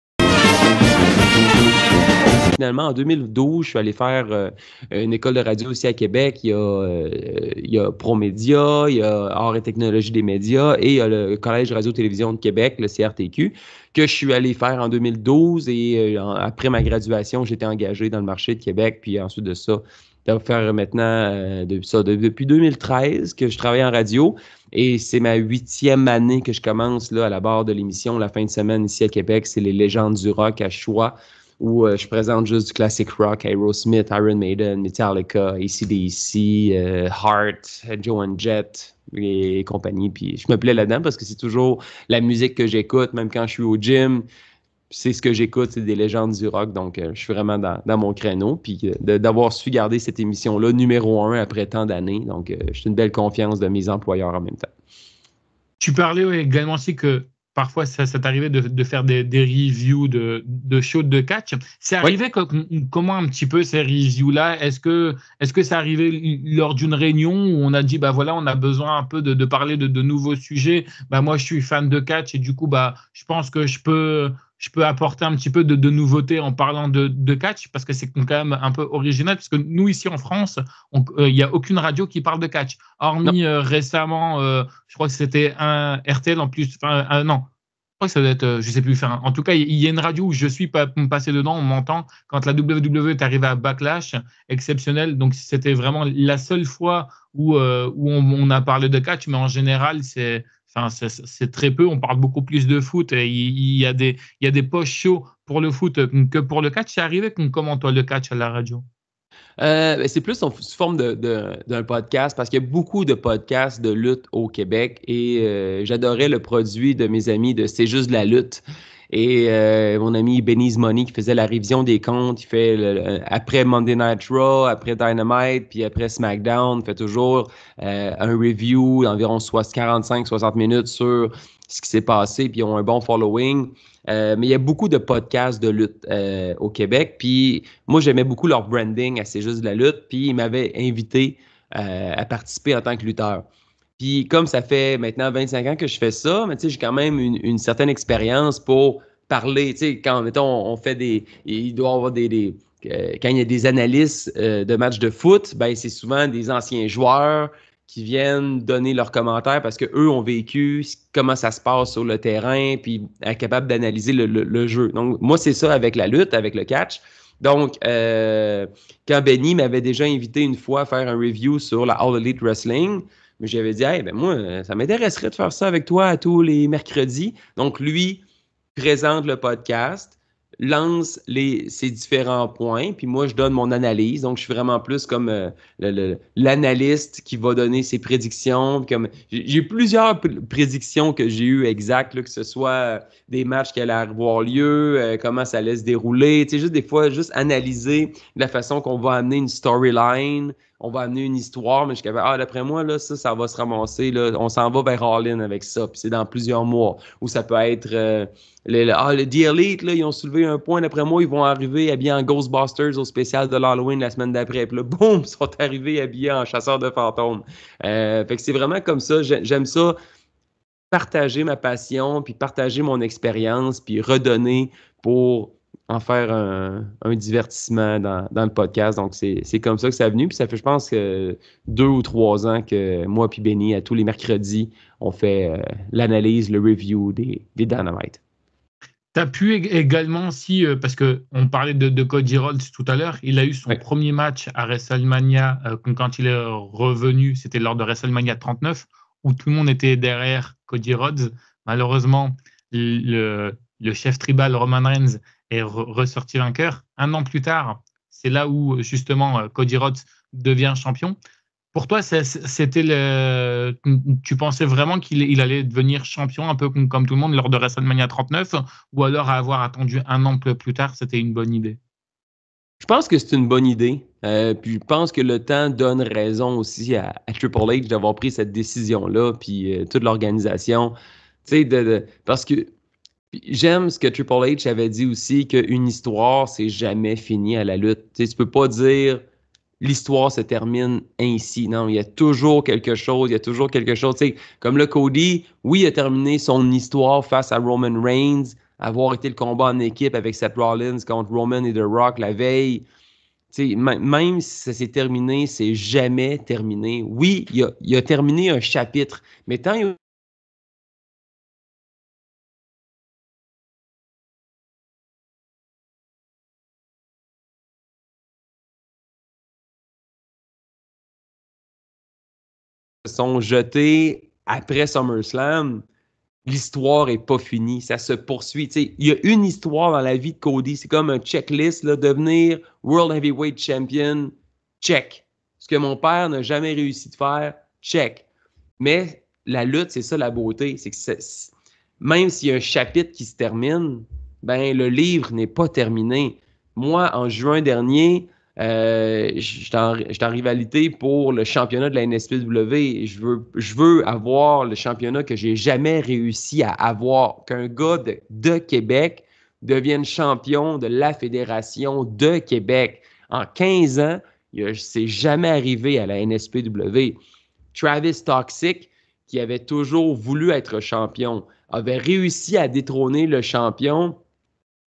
S2: finalement, en 2012, je suis allé faire une école de radio aussi à Québec. Il y a ProMédia, il y a Arts et technologies des médias et il y a le Collège radio-télévision de Québec, le CRTQ, que je suis allé faire en 2012. Et après ma graduation, j'étais engagé dans le marché de Québec. Puis ensuite de ça, ça va faire maintenant depuis 2013 que je travaille en radio et c'est ma 8e année que je commence là, à la barre de l'émission la fin de semaine ici à Québec. C'est les légendes du rock à Choix où je présente juste du classic rock, Aerosmith, Iron Maiden, Metallica, AC/DC, Heart, Joan Jett et compagnie. Puis je me plais là-dedans parce que c'est toujours la musique que j'écoute, même quand je suis au gym. C'est ce que j'écoute, c'est des légendes du rock, donc je suis vraiment dans mon créneau. Puis d'avoir su garder cette émission-là numéro 1 après tant d'années, donc j'ai une belle confiance de mes employeurs en même temps.
S1: Tu parlais également aussi que parfois ça t'arrivait de faire des reviews de shows de catch. C'est arrivé comment un petit peu ces reviews-là? Est-ce que ça arrivait lors d'une réunion où on a dit bah voilà on a besoin un peu de parler de nouveaux sujets. Bah moi je suis fan de catch et du coup bah je pense que je peux apporter un petit peu de nouveauté en parlant de catch parce que c'est quand même un peu original parce que nous ici en France il n'y a aucune radio qui parle de catch hormis récemment je crois que c'était un RTL en plus non je crois que ça doit être je sais plus faire en tout cas il y a une radio où je suis passé dedans on m'entend quand la WWE est arrivée à Backlash exceptionnel donc c'était vraiment la seule fois où on a parlé de catch mais en général c'est très peu, on parle beaucoup plus de foot. Et il y a des posts chauds pour le foot que pour le catch. C'est arrivé qu'on commente le catch à la radio?
S2: C'est plus sous forme d'un podcast parce qu'il y a beaucoup de podcasts de lutte au Québec et j'adorais le produit de mes amis de C'est juste de la lutte. Et mon ami Benny's Money qui faisait la révision des comptes, il fait après Monday Night Raw, après Dynamite, puis après SmackDown, il fait toujours un review d'environ 45-60 minutes sur ce qui s'est passé, puis ils ont un bon following. Mais il y a beaucoup de podcasts de lutte au Québec, puis moi j'aimais beaucoup leur branding à C'est juste de la lutte, puis ils m'avaient invité à participer en tant que lutteur. Puis comme ça fait maintenant 25 ans que je fais ça, mais tu sais, j'ai quand même une certaine expérience pour parler. Tu sais, quand, mettons, on fait il doit y avoir quand il y a des analystes de matchs de foot, ben c'est souvent des anciens joueurs qui viennent donner leurs commentaires parce qu'eux ont vécu comment ça se passe sur le terrain, puis être capable d'analyser le jeu. Donc, moi, c'est ça avec la lutte, avec le catch. Donc, quand Benny m'avait déjà invité une fois à faire un review sur la All Elite Wrestling, mais j'avais dit, hey, ben moi, ça m'intéresserait de faire ça avec toi à tous les mercredis. Donc, lui présente le podcast, lance ses différents points, puis moi, je donne mon analyse. Donc, je suis vraiment plus comme l'analyste qui va donner ses prédictions. Comme, j'ai plusieurs prédictions que j'ai eues exactes, là, que ce soit des matchs qui allaient avoir lieu, comment ça allait se dérouler. Tu sais, juste des fois, juste analyser la façon qu'on va amener une storyline, on va amener une histoire, mais je suis capable, d'après moi, là, ça va se ramasser, là, on s'en va vers All-In avec ça, puis c'est dans plusieurs mois. Ou ça peut être le The Elite, là, ils ont soulevé un point, d'après moi, ils vont arriver habillés en Ghostbusters au spécial de l'Halloween la semaine d'après, puis là, boum, ils sont arrivés habillés en chasseurs de fantômes. Fait que c'est vraiment comme ça, j'aime ça, partager ma passion, puis partager mon expérience, puis redonner pour en faire un divertissement dans le podcast. Donc, c'est comme ça que ça a venu. Puis ça fait, je pense, 2 ou 3 ans que moi puis Benny, à tous les mercredis, on fait l'analyse, le review des Dynamite.
S1: Tu as pu également, si, parce qu'on parlait de Cody Rhodes tout à l'heure, il a eu son premier match à WrestleMania quand il est revenu, c'était lors de WrestleMania 39, où tout le monde était derrière Cody Rhodes. Malheureusement, le chef tribal Roman Reigns est ressorti vainqueur. 1 an plus tard, c'est là où justement Cody Rhodes devient champion. Pour toi, tu pensais vraiment qu'il allait devenir champion, un peu comme tout le monde, lors de WrestleMania 39, ou alors avoir attendu 1 an plus tard, c'était une bonne idée?
S2: Je pense que c'est une bonne idée. Puis je pense que le temps donne raison aussi à Triple H d'avoir pris cette décision-là, puis toute l'organisation. Tu sais, parce que j'aime ce que Triple H avait dit aussi, qu'une histoire, c'est jamais fini à la lutte. Tu sais, tu peux pas dire l'histoire se termine ainsi. Non, il y a toujours quelque chose, il y a toujours quelque chose. Tu sais, comme le Cody, oui, il a terminé son histoire face à Roman Reigns, avoir été le combat en équipe avec Seth Rollins contre Roman et The Rock la veille. Tu sais, même si ça s'est terminé, c'est jamais terminé. Oui, il a terminé un chapitre, mais tant il sont jetés après SummerSlam, l'histoire n'est pas finie. Ça se poursuit. T'sais, il y a une histoire dans la vie de Cody. C'est comme un checklist, là, devenir World Heavyweight Champion, check. Ce que mon père n'a jamais réussi de faire, check. Mais la lutte, c'est ça la beauté. C'est que même s'il y a un chapitre qui se termine, ben le livre n'est pas terminé. Moi, en juin dernier, j'étais en rivalité pour le championnat de la NSPW. Je veux avoir le championnat que j'ai jamais réussi à avoir. Qu'un gars de Québec devienne champion de la Fédération de Québec. En 15 ans, c'est jamais arrivé à la NSPW. Travis Toxic, qui avait toujours voulu être champion, avait réussi à détrôner le champion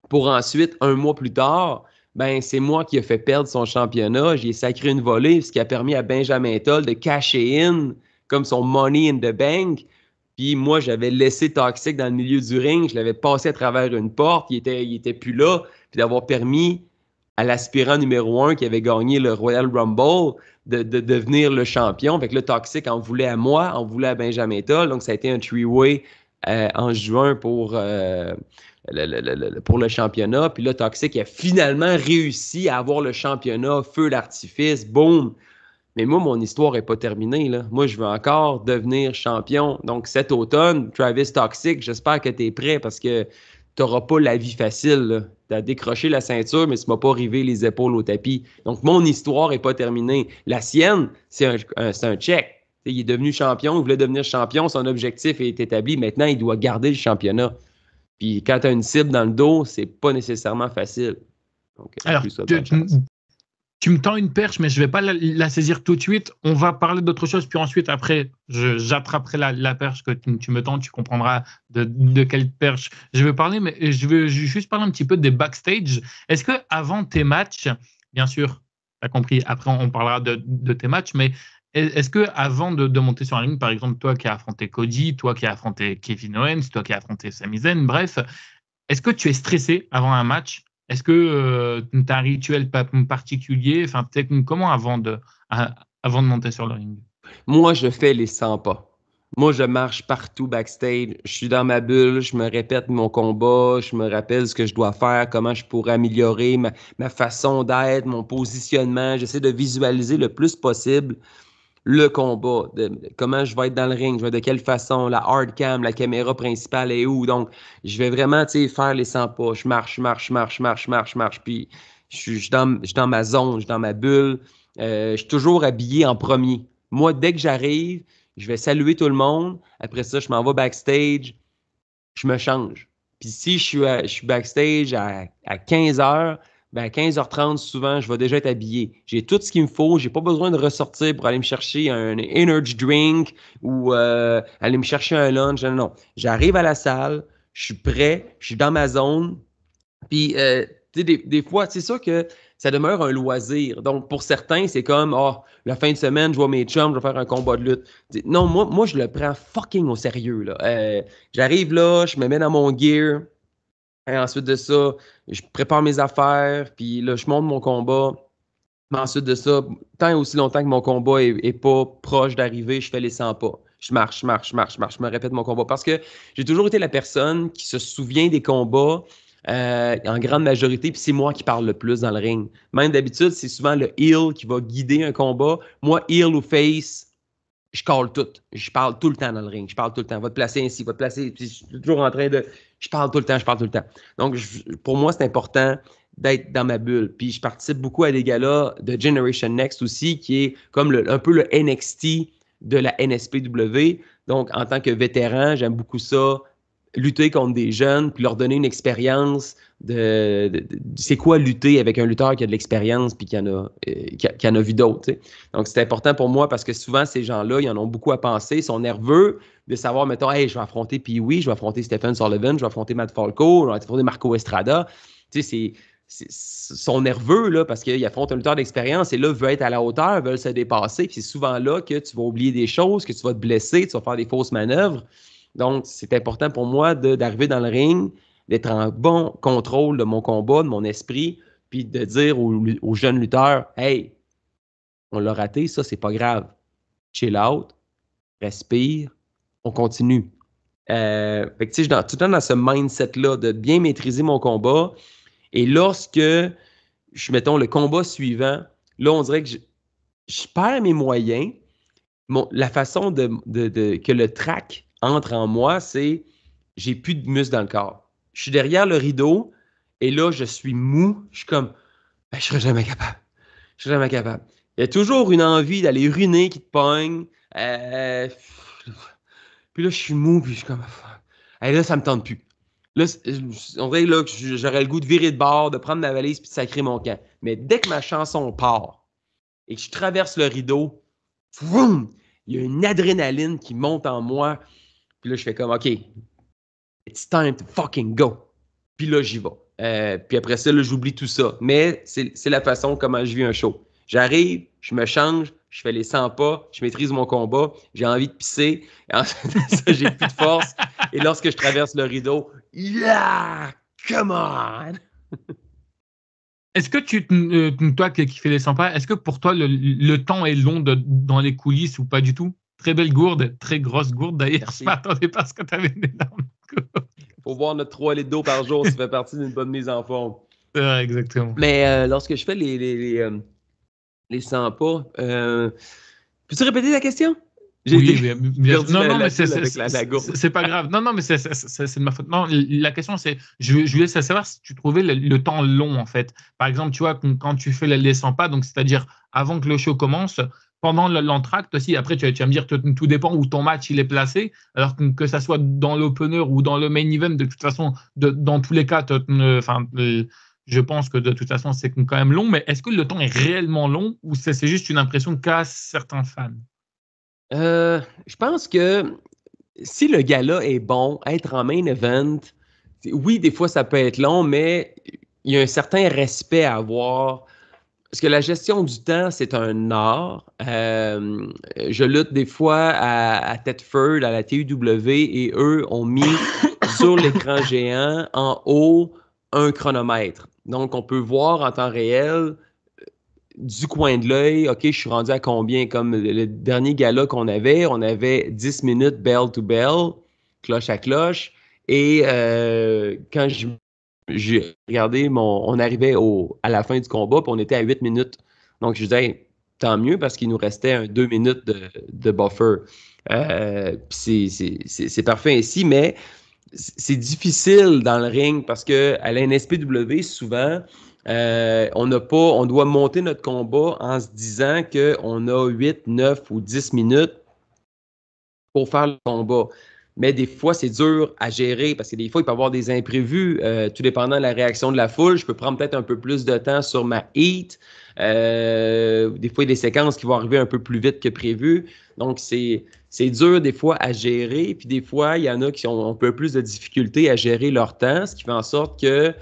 S2: pour ensuite, 1 mois plus tard, ben c'est moi qui ai fait perdre son championnat. J'ai sacré une volée, ce qui a permis à Benjamin Toll de cacher in comme son money in the bank. Puis moi, j'avais laissé Toxic dans le milieu du ring. Je l'avais passé à travers une porte. Il était plus là. Puis d'avoir permis à l'aspirant numéro 1 qui avait gagné le Royal Rumble de devenir le champion. Fait que le Toxic en voulait à moi, en voulait à Benjamin Toll. Donc, ça a été un three-way en juin pour le championnat. Puis là, Toxic a finalement réussi à avoir le championnat, feu d'artifice, boum. Mais moi, mon histoire n'est pas terminée, là. Moi, je veux encore devenir champion. Donc, cet automne, Travis Toxic, j'espère que tu es prêt parce que tu n'auras pas la vie facile. Tu as décroché la ceinture, mais tu ne m'as pas rivé les épaules au tapis. Donc, mon histoire n'est pas terminée. La sienne, c'est un check. Il est devenu champion, il voulait devenir champion, son objectif est établi. Maintenant, il doit garder le championnat. Puis quand tu as une cible dans le dos, c'est pas nécessairement facile. Donc,
S1: alors, tu me tends une perche, mais je ne vais pas la saisir tout de suite. On va parler d'autre chose, puis ensuite, après, j'attraperai la perche que tu me tends. Tu comprendras de quelle perche je veux parler. Mais je veux juste parler un petit peu des backstage. Est-ce qu'avant tes matchs, bien sûr, tu as compris, après, on parlera de tes matchs, mais est-ce qu'avant de monter sur un ring, par exemple, toi qui as affronté Cody, toi qui as affronté Kevin Owens, toi qui as affronté Sami Zayn, bref, est-ce que tu es stressé avant un match? Est-ce que tu as un rituel particulier? Enfin, comment avant de monter sur le ring?
S2: Moi, je fais les 100 pas. Moi, je marche partout backstage. Je suis dans ma bulle, je me répète mon combat, je me rappelle ce que je dois faire, comment je pourrais améliorer ma façon d'être, mon positionnement. J'essaie de visualiser le plus possible le combat, comment je vais être dans le ring, je vais être de quelle façon, la hard cam, la caméra principale est où. Donc, je vais vraiment faire les 100 pas. Je marche, puis je suis dans ma zone, je suis dans ma bulle. Je suis toujours habillé en premier. Moi, dès que j'arrive, je vais saluer tout le monde. Après ça, je m'en vais backstage, je me change. Puis si je suis backstage à 15h, ben à 15h30, souvent, je vais déjà être habillé. J'ai tout ce qu'il me faut. J'ai pas besoin de ressortir pour aller me chercher un energy drink ou aller me chercher un lunch. Non, non. J'arrive à la salle, je suis prêt, je suis dans ma zone. Puis, tu sais, des fois, c'est sûr que ça demeure un loisir. Donc, pour certains, c'est comme, la fin de semaine, je vois mes chums, je vais faire un combat de lutte. T'sais, non, moi, je le prends fucking au sérieux, là. J'arrive là, je me mets dans mon gear. Et ensuite de ça, je prépare mes affaires, puis là, je monte mon combat. Mais ensuite de ça, tant et aussi longtemps que mon combat est pas proche d'arriver, je fais les 100 pas. Je marche, je me répète mon combat. Parce que j'ai toujours été la personne qui se souvient des combats en grande majorité, puis c'est moi qui parle le plus dans le ring. Même d'habitude, c'est souvent le heel qui va guider un combat. Moi, heel ou face, je call tout. Je parle tout le temps dans le ring. Je parle tout le temps. Va te placer ainsi, va te placer. Puis je suis toujours en train de. Je parle tout le temps. Donc, pour moi, c'est important d'être dans ma bulle. Puis je participe beaucoup à des galas de Generation Next aussi, qui est comme un peu le NXT de la NSPW. Donc, en tant que vétéran, j'aime beaucoup ça. Lutter contre des jeunes, puis leur donner une expérience de c'est quoi lutter avec un lutteur qui a de l'expérience puis qui en a vu d'autres. T'sais. Donc, c'est important pour moi parce que souvent, ces gens-là, ils en ont beaucoup à penser, ils sont nerveux de savoir, mettons, hey, je vais affronter Pee-Wee, je vais affronter Stephen Sullivan, je vais affronter Matt Falco, je vais affronter Marco Estrada. Tu sais, sont nerveux là, parce qu'ils affrontent un lutteur d'expérience et là, veulent être à la hauteur, veulent se dépasser. Puis c'est souvent là que tu vas oublier des choses, que tu vas te blesser, tu vas faire des fausses manœuvres. Donc, c'est important pour moi d'arriver dans le ring, d'être en bon contrôle de mon combat, de mon esprit, puis de dire aux jeunes lutteurs, « Hey, on l'a raté, ça, c'est pas grave. Chill out, respire, on continue. » Fait que, tu sais, tout le temps dans ce mindset-là de bien maîtriser mon combat. Et lorsque mettons, le combat suivant, là, on dirait que je perds mes moyens. La façon que le track entre en moi, c'est j'ai plus de muscles dans le corps. Je suis derrière le rideau et là, je suis mou. Je suis comme, je serai jamais capable. Je serai jamais capable. Il y a toujours une envie d'aller uriner qui te pogne. Puis là, je suis mou, puis je suis comme, là, ça me tente plus. Là, on dirait là, que j'aurais le goût de virer de bord, de prendre ma valise puis de sacrer mon camp. Mais dès que ma chanson part et que je traverse le rideau, vroom, il y a une adrénaline qui monte en moi. Puis là, je fais comme, OK, it's time to fucking go. Puis là, j'y vais. Puis après ça, là, j'oublie tout ça. Mais c'est la façon comment je vis un show. J'arrive, je me change, je fais les 100 pas, je maîtrise mon combat, j'ai envie de pisser. Et ensuite de ça, j'ai plus de force. Et lorsque je traverse le rideau, yeah, come on!
S1: Est-ce que toi qui fais les 100 pas, est-ce que pour toi le temps est long dans les coulisses ou pas du tout? Très belle gourde, très grosse gourde d'ailleurs.
S2: Merci.
S1: Je m'attendais pas à ce que tu avais une énorme gourde.
S2: Faut boire notre 3 litres d'eau par jour, ça fait partie d'une bonne mise en forme.
S1: Exactement.
S2: Mais lorsque je fais les 100 pas, peux-tu répéter la question?
S1: Oui, bien sûr.
S2: perdu
S1: Non, non, mais
S2: avec la gourde.
S1: c'est pas grave. Non, non, mais c'est de ma faute. Non, la question, c'est, je voulais savoir si tu trouvais le temps long, en fait. Par exemple, tu vois, quand tu fais les 100 pas, donc c'est-à-dire avant que le show commence, pendant l'entracte aussi, après, tu vas me dire, tout dépend où ton match il est placé, alors que ça soit dans l'opener ou dans le main event, de toute façon, dans tous les cas, enfin, je pense que de toute façon, c'est quand même long, mais est-ce que le temps est réellement long ou c'est juste une impression qu'a certains fans?
S2: Je pense que si le gala est bon, être en main event, oui, des fois ça peut être long, mais il y a un certain respect à avoir. Parce que la gestion du temps, c'est un art. Je lutte des fois à Thetford, à la TUW, et eux ont mis sur l'écran géant, en haut, un chronomètre. Donc, on peut voir en temps réel du coin de l'œil, OK, je suis rendu à combien? Comme le dernier gala qu'on avait, on avait 10 minutes bell to bell, cloche à cloche. Et quand j'ai regardé, on arrivait à la fin du combat, puis on était à 8 minutes. Donc, je disais, hey, tant mieux parce qu'il nous restait 2 minutes de buffer. C'est parfait ainsi, mais c'est difficile dans le ring parce que à la NSPW, souvent, on doit monter notre combat en se disant qu'on a 8, 9 ou 10 minutes pour faire le combat. Mais des fois, c'est dur à gérer parce que des fois, il peut y avoir des imprévus. Tout dépendant de la réaction de la foule, je peux prendre peut-être un peu plus de temps sur ma heat. Des fois, il y a des séquences qui vont arriver un peu plus vite que prévu. Donc, c'est dur des fois à gérer. Puis des fois, il y en a qui ont un peu plus de difficulté à gérer leur temps, ce qui fait en sorte que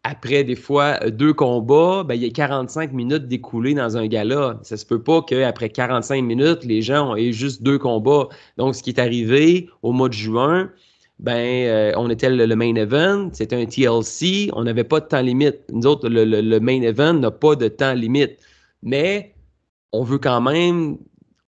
S2: après, des fois, 2 combats, ben, il y a 45 minutes d'écoulées dans un gala. Ça se peut pas qu'après 45 minutes, les gens aient juste 2 combats. Donc, ce qui est arrivé au mois de juin, ben, on était le main event, c'était un TLC, on n'avait pas de temps limite. Nous autres, le main event n'a pas de temps limite. Mais on veut quand même,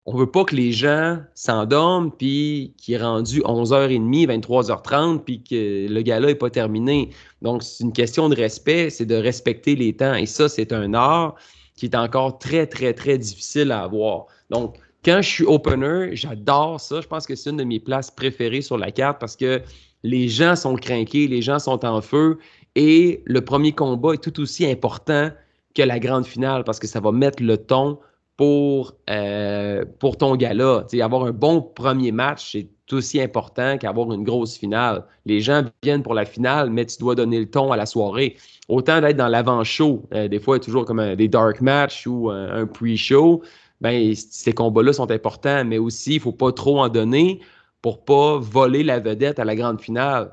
S2: on veut pas que les gens s'endorment puis qu'il est rendu 11h30, 23h30 puis que le gala n'est pas terminé. Donc, c'est une question de respect, c'est de respecter les temps. Et ça, c'est un art qui est encore très, très, très difficile à avoir. Donc, quand je suis opener, j'adore ça. Je pense que c'est une de mes places préférées sur la carte parce que les gens sont craqués, les gens sont en feu et le premier combat est tout aussi important que la grande finale parce que ça va mettre le ton pour ton gala. T'sais, avoir un bon premier match, c'est aussi important qu'avoir une grosse finale. Les gens viennent pour la finale, mais tu dois donner le ton à la soirée. Autant d'être dans l'avant-show, des fois, il y a toujours comme des dark matchs ou un pre-show, ben, ces combats-là sont importants, mais aussi, il ne faut pas trop en donner pour pas voler la vedette à la grande finale.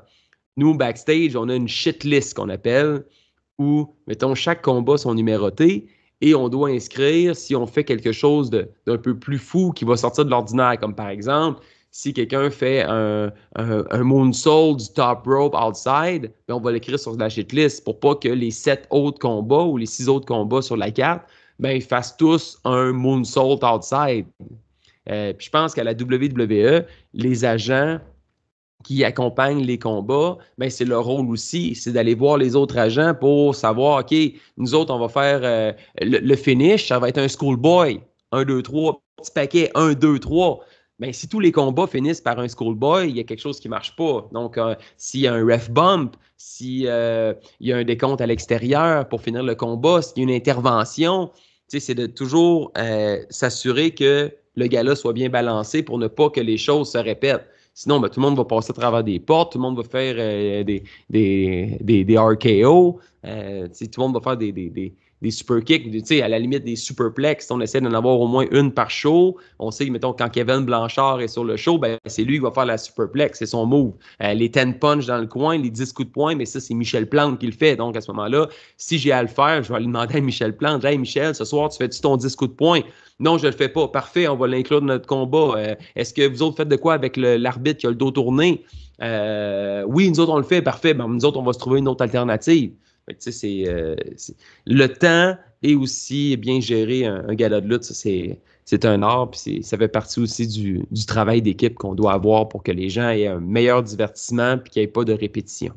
S2: Nous, backstage, on a une shit list qu'on appelle, où, mettons, chaque combat sont numérotés et on doit inscrire si on fait quelque chose d'un peu plus fou qui va sortir de l'ordinaire, comme par exemple, si quelqu'un fait un moonsault du top rope outside, ben on va l'écrire sur la shitlist pour pas que les 7 autres combats ou les 6 autres combats sur la carte, ben, ils fassent tous un moonsault outside. Puis je pense qu'à la WWE, les agents qui accompagnent les combats, ben c'est leur rôle aussi, c'est d'aller voir les autres agents pour savoir, OK, nous autres, on va faire le finish, ça va être un schoolboy, 1, 2, 3, petit paquet, 1, 2, 3. Ben, si tous les combats finissent par un schoolboy, il y a quelque chose qui ne marche pas. Donc, s'il y a un ref bump, s'il y a un décompte à l'extérieur pour finir le combat, s'il y a une intervention, c'est de toujours s'assurer que le gala soit bien balancé pour ne pas que les choses se répètent. Sinon, ben, tout le monde va passer à travers des portes, tout le monde va faire des RKO, tout le monde va faire des super kicks, à la limite des superplex. On essaie d'en avoir au moins une par show. On sait que, mettons, quand Kevin Blanchard est sur le show, ben, c'est lui qui va faire la superplex, c'est son move. Les 10 punch dans le coin, les 10 coups de poing, mais ça, c'est Michel Plante qui le fait. Donc, à ce moment-là, si j'ai à le faire, je vais aller demander à Michel Plante, hey Michel, ce soir, tu fais-tu ton 10 coups de poing? Non, je ne le fais pas. Parfait, on va l'inclure dans notre combat. Est-ce que vous autres faites de quoi avec l'arbitre qui a le dos tourné? Oui, nous autres, on le fait. Parfait. Ben, nous autres, on va se trouver une autre alternative. Le temps et aussi bien gérer un gala de lutte, c'est un art. Puis ça fait partie aussi du travail d'équipe qu'on doit avoir pour que les gens aient un meilleur divertissement et qu'il n'y ait pas de répétition.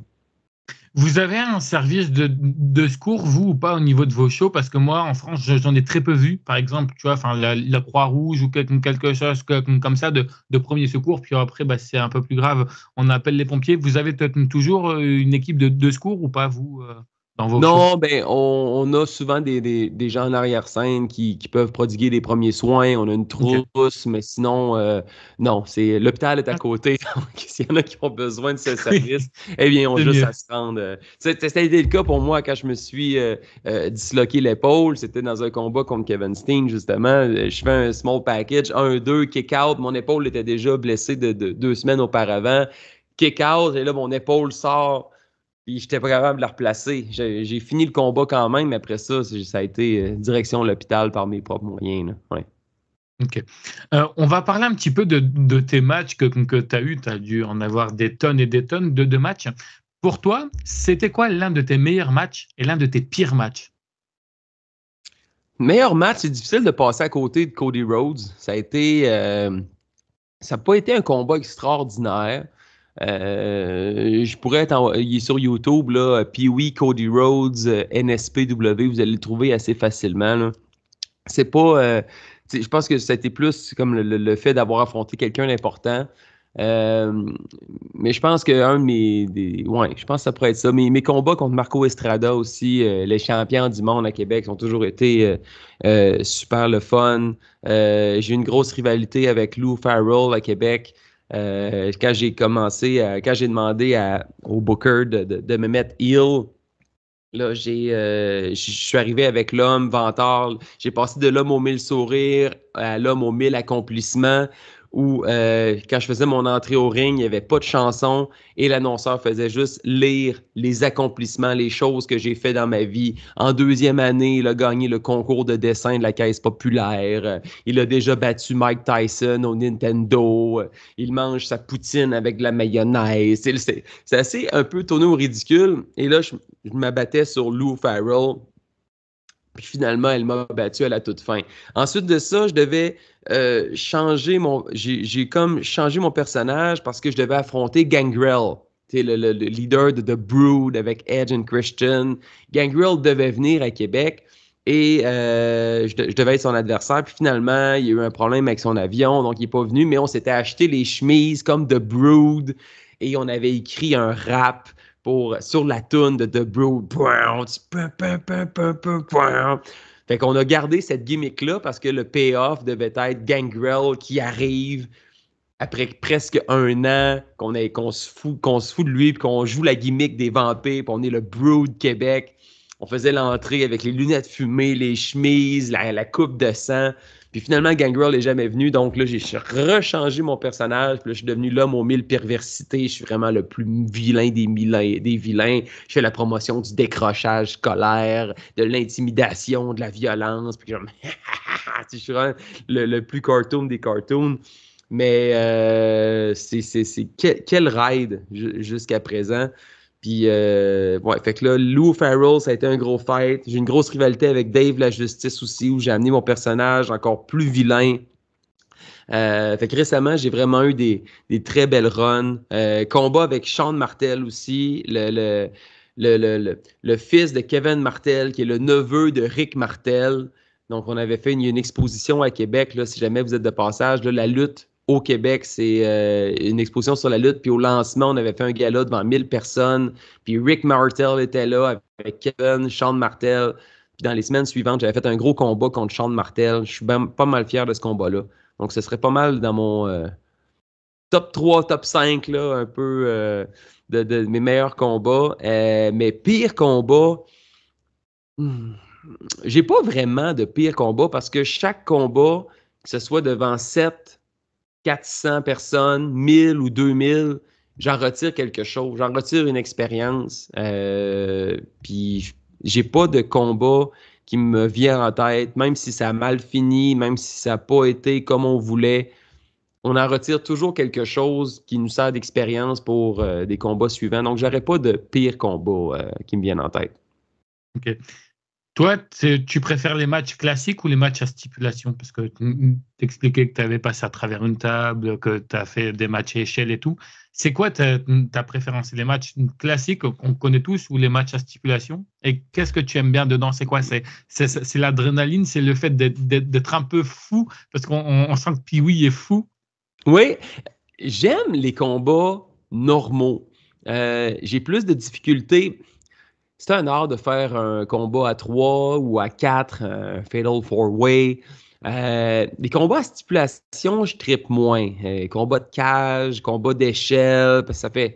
S1: Vous avez un service de secours, vous, ou pas, au niveau de vos shows? Parce que moi, en France, j'en ai très peu vu. Par exemple, tu vois, enfin, la Croix-Rouge ou quelque chose comme ça de premier secours. Puis après, bah, c'est un peu plus grave. On appelle les pompiers. Vous avez toujours une équipe de secours ou pas, vous, dans vos shows?
S2: Non, ben, on a souvent des gens en arrière-scène qui peuvent prodiguer des premiers soins. On a une
S1: Ok.
S2: trousse, mais sinon, non, l'hôpital est à
S1: Ah,
S2: côté. Donc, s'il y en a qui ont besoin de ce
S1: oui,
S2: service, eh bien, ils ont
S1: c'est
S2: juste
S1: mieux.
S2: à se rendre. C'était le cas pour moi quand je me suis disloqué l'épaule. C'était dans un combat contre Kevin Steen, justement. Je fais un small package, 1-2, kick-out. Mon épaule était déjà blessée de 2 semaines auparavant. Kick-out, et là, mon épaule sort. Puis j'étais pas capable de la replacer. J'ai fini le combat quand même, mais après ça, ça a été direction l'hôpital par mes propres moyens. Là. Ouais.
S1: Ok. On va parler un petit peu de tes matchs que tu as eu. Tu as dû en avoir des tonnes et des tonnes de matchs. Pour toi, c'était quoi l'un de tes meilleurs matchs et l'un de tes pires matchs?
S2: Meilleur match, c'est difficile de passer à côté de Cody Rhodes. Ça n'a pas été un combat extraordinaire. Je pourrais il est sur YouTube, là, Pee-wee, Cody Rhodes, NSPW, vous allez le trouver assez facilement. Là. C'est pas. Je pense que ça a été plus comme le fait d'avoir affronté quelqu'un d'important. Euh, mais je pense que ouais, je pense que ça pourrait être ça. Mes combats contre Marco Estrada aussi, les champions du monde à Québec, ont toujours été super le fun. J'ai eu une grosse rivalité avec Lou Farrell à Québec. Quand quand j'ai demandé au Booker de me mettre heel, là, je suis arrivé avec l'homme vantard. J'ai passé de l'homme aux 1000 sourires à l'homme aux 1000 accomplissements où, quand je faisais mon entrée au ring, il n'y avait pas de chanson et l'annonceur faisait juste lire les accomplissements, les choses que j'ai fait dans ma vie. En deuxième année, il a gagné le concours de dessin de la Caisse populaire. Il a déjà battu Mike Tyson au Nintendo. Il mange sa poutine avec de la mayonnaise. C'est assez un peu tourné au ridicule. Et là, je m'abattais sur Lou Farrell. Puis finalement, elle m'a battu à la toute fin. Ensuite de ça, je devais J'ai comme changé mon personnage parce que je devais affronter Gangrel. Le leader de The Brood avec Edge and Christian. Gangrel devait venir à Québec et je devais être son adversaire. Puis finalement, il y a eu un problème avec son avion, donc il n'est pas venu. Mais on s'était acheté les chemises comme The Brood et on avait écrit un rap sur la toune de The Brood. Fait qu'on a gardé cette gimmick-là parce que le payoff devait être Gangrel qui arrive après presque un an, qu'on se fout de lui, puis qu'on joue la gimmick des vampires, puis on est le Brood Québec. On faisait l'entrée avec les lunettes fumées, les chemises, la coupe de sang. Puis finalement, Gangrel n'est jamais venu. Donc là, j'ai rechangé mon personnage. Puis là, je suis devenu l'homme aux 1000 perversités. Je suis vraiment le plus vilain des vilains. Je fais la promotion du décrochage scolaire, de l'intimidation, de la violence. Puis je suis vraiment le plus cartoon des cartoons. Mais quel ride jusqu'à présent. Puis, ouais, fait que là, Lou Farrell, ça a été un gros fight. J'ai une grosse rivalité avec Dave la Justice aussi, où j'ai amené mon personnage encore plus vilain. Fait que récemment, j'ai vraiment eu des très belles runs. Combat avec Sean Martel aussi, le fils de Kevin Martel, qui est le neveu de Rick Martel. Donc, on avait fait une exposition à Québec, là, si jamais vous êtes de passage. Là, la lutte au Québec, c'est une exposition sur la lutte. Puis au lancement, on avait fait un gala devant 1000 personnes. Puis Rick Martel était là avec Kevin, Sean Martel. Puis dans les semaines suivantes, j'avais fait un gros combat contre Sean Martel. Je suis pas mal fier de ce combat-là. Donc, ce serait pas mal dans mon top 3, top 5, là, un peu de mes meilleurs combats. Mais pire combat, hmm, j'ai pas vraiment de pire combat parce que chaque combat, que ce soit devant 7, 400 personnes, 1000 ou 2000, j'en retire quelque chose. J'en retire une expérience. Puis, j'ai pas de combat qui me vient en tête, même si ça a mal fini, même si ça n'a pas été comme on voulait. On en retire toujours quelque chose qui nous sert d'expérience pour des combats suivants. Donc, j'aurais pas de pire combat qui me viennent en tête.
S1: Ok. Toi, tu préfères les matchs classiques ou les matchs à stipulation? Parce que tu t'expliquais que tu avais passé à travers une table, que tu as fait des matchs à échelle et tout. C'est quoi ta préférence? Les matchs classiques qu'on connaît tous ou les matchs à stipulation? Et qu'est-ce que tu aimes bien dedans? C'est quoi? C'est l'adrénaline, c'est le fait d'être un peu fou, parce qu'on sent que Pee-wee est fou.
S2: Oui, j'aime les combats normaux. J'ai plus de difficultés. C'est un art de faire un combat à 3 ou à 4, un Fatal 4-Way. Les combats à stipulation, je trippe moins. Combats de cage, combats d'échelle, parce que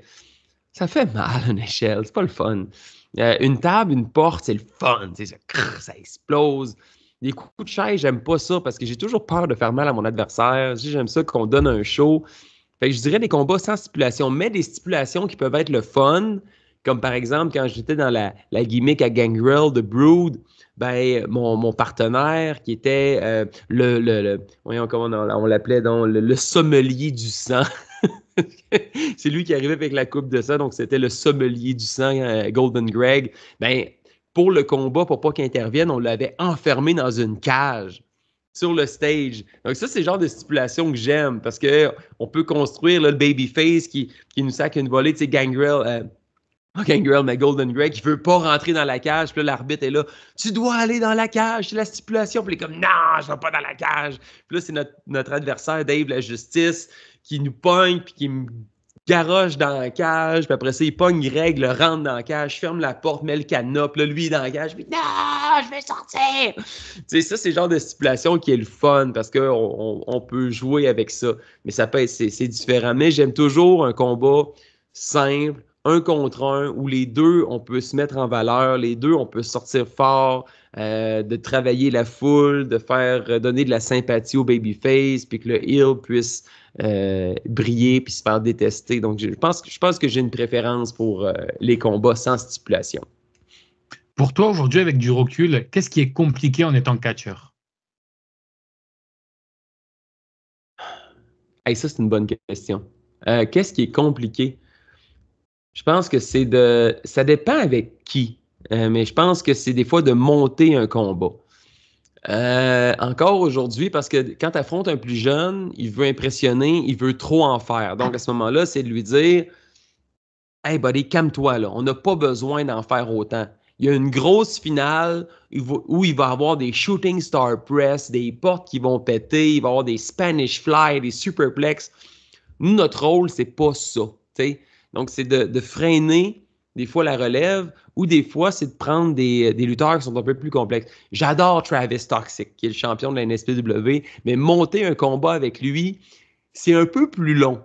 S2: ça fait mal une échelle, c'est pas le fun. Une table, une porte, c'est le fun, ça explose. Les coups de chaise, j'aime pas ça parce que j'ai toujours peur de faire mal à mon adversaire. J'aime ça qu'on donne un show. Fait que je dirais des combats sans stipulation, mais des stipulations qui peuvent être le fun, comme par exemple quand j'étais dans la gimmick à Gangrel de Brood, ben, mon partenaire qui était voyons comment on l'appelait, donc, le sommelier du sang. C'est lui qui arrivait avec la coupe de sang, donc c'était le sommelier du sang, Golden Greg. Ben, pour le combat, pour pas qu'il intervienne, on l'avait enfermé dans une cage sur le stage. Donc ça, c'est le genre de stipulation que j'aime parce qu'on peut construire là, le babyface qui nous sac une volée, tu sais, Gangrel, pas Gangrel, mais Golden Greg, qui veut pas rentrer dans la cage, puis là, l'arbitre est là, tu dois aller dans la cage, c'est la stipulation, puis il est comme, non, je vais pas dans la cage. Puis là, c'est notre adversaire, Dave la Justice, qui nous pogne, puis qui me garoche dans la cage, puis après ça, il pogne Greg, le rentre dans la cage, ferme la porte, met le cadenas, puis là, lui, il est dans la cage, puis non, je vais sortir! Tu sais, ça, c'est le genre de stipulation qui est le fun, parce qu'on peut jouer avec ça, mais ça peut être, c'est différent. Mais j'aime toujours un combat simple, un contre un, où les deux, on peut se mettre en valeur, les deux, on peut sortir fort, de travailler la foule, de faire donner de la sympathie au babyface, puis que le heel puisse briller puis se faire détester. Donc, je pense que j'ai une préférence pour les combats sans stipulation.
S1: Pour toi, aujourd'hui, avec du recul, qu'est-ce qui est compliqué en étant catcheur?
S2: Hey, ça, c'est une bonne question. Qu'est-ce qui est compliqué? Je pense que ça dépend avec qui, mais je pense que c'est des fois de monter un combat. Encore aujourd'hui, parce que quand tu affrontes un plus jeune, il veut impressionner, il veut trop en faire. Donc, à ce moment-là, c'est de lui dire, hey buddy, calme-toi là, on n'a pas besoin d'en faire autant. Il y a une grosse finale où il va y avoir des shooting star press, des portes qui vont péter, il va y avoir des Spanish fly, des superplex. Nous, notre rôle, c'est pas ça. T'sais? Donc, c'est de freiner des fois la relève ou des fois, c'est de prendre des lutteurs qui sont un peu plus complexes. J'adore Travis Toxic, qui est le champion de la NSPW, mais monter un combat avec lui, c'est un peu plus long.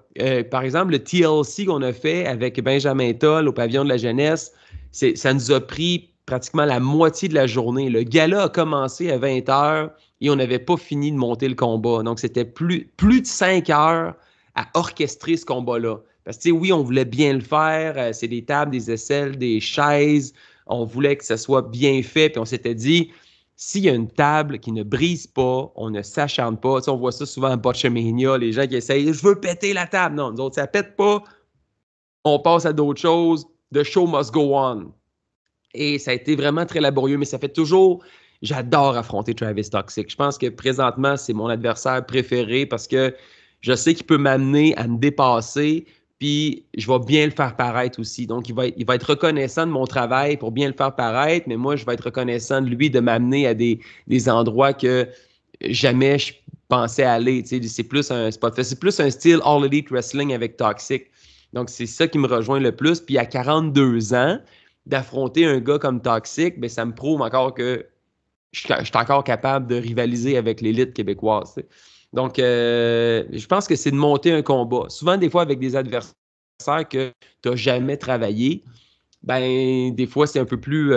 S2: Par exemple, le TLC qu'on a fait avec Benjamin Toll au Pavillon de la Jeunesse, ça nous a pris pratiquement la moitié de la journée. Le gala a commencé à 20 heures et on n'avait pas fini de monter le combat. Donc, c'était plus de 5 heures à orchestrer ce combat-là. Parce que, oui, on voulait bien le faire. C'est des tables, des aisselles, des chaises. On voulait que ça soit bien fait. Puis on s'était dit, s'il y a une table qui ne brise pas, on ne s'acharne pas. Tu sais, on voit ça souvent à Botchamania, les gens qui essayent, je veux péter la table. Non, nous autres, ça pète pas. On passe à d'autres choses. The show must go on. Et ça a été vraiment très laborieux, mais ça fait toujours. J'adore affronter Travis Toxic. Je pense que présentement, c'est mon adversaire préféré parce que je sais qu'il peut m'amener à me dépasser, puis je vais bien le faire paraître aussi. Donc, il va être reconnaissant de mon travail pour bien le faire paraître, mais moi, je vais être reconnaissant de lui de m'amener à des endroits que jamais je pensais aller. Tu sais, c'est plus un style All Elite Wrestling avec Toxic. Donc, c'est ça qui me rejoint le plus. Puis à 42 ans, d'affronter un gars comme Toxic, ben, ça me prouve encore que je suis encore capable de rivaliser avec l'élite québécoise. Tu sais. Donc, je pense que c'est de monter un combat. Souvent, des fois, avec des adversaires que tu n'as jamais travaillé, ben, des fois, c'est un peu plus.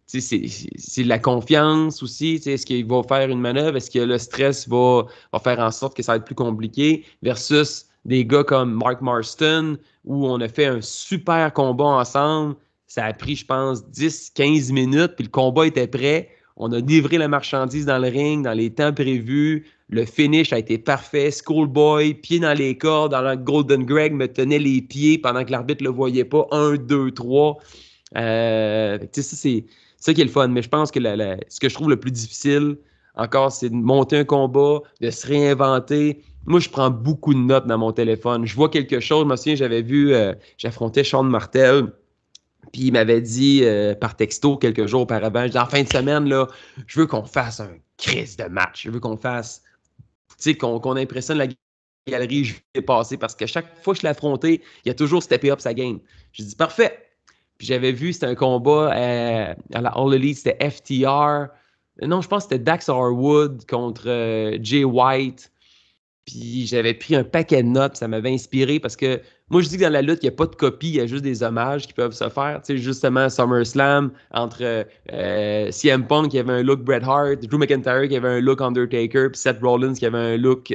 S2: C'est de la confiance aussi. Est-ce qu'il va faire une manœuvre? Est-ce que le stress va faire en sorte que ça va être plus compliqué? Versus des gars comme Mark Marston, où on a fait un super combat ensemble. Ça a pris, je pense, 10-15 minutes, puis le combat était prêt. On a livré la marchandise dans le ring, dans les temps prévus. Le finish a été parfait. Schoolboy, pied dans les cordes. Dans le Golden Greg me tenait les pieds pendant que l'arbitre ne le voyait pas. 1, 2, 3. Ça, ça qui est le fun. Mais je pense que ce que je trouve le plus difficile, encore, c'est de monter un combat, de se réinventer. Moi, je prends beaucoup de notes dans mon téléphone. Je vois quelque chose. Je me souviens, j'affrontais Sean Martel. Puis il m'avait dit par texto quelques jours auparavant, je dis en fin de semaine, là, je veux qu'on fasse un crise de match. Je veux qu'on fasse, tu sais, qu'on impressionne la galerie, je vais passer parce que chaque fois que je l'ai affronté, il a toujours steppé up sa game. J'ai dit parfait. Puis j'avais vu, c'était un combat à la All Elite, c'était FTR. Non, je pense que c'était Dax Harwood contre Jay White. Puis j'avais pris un paquet de notes, ça m'avait inspiré parce que moi je dis que dans la lutte, il n'y a pas de copie, il y a juste des hommages qui peuvent se faire. Tu sais, justement, SummerSlam, entre CM Punk qui avait un look Bret Hart, Drew McIntyre qui avait un look Undertaker, puis Seth Rollins qui avait un look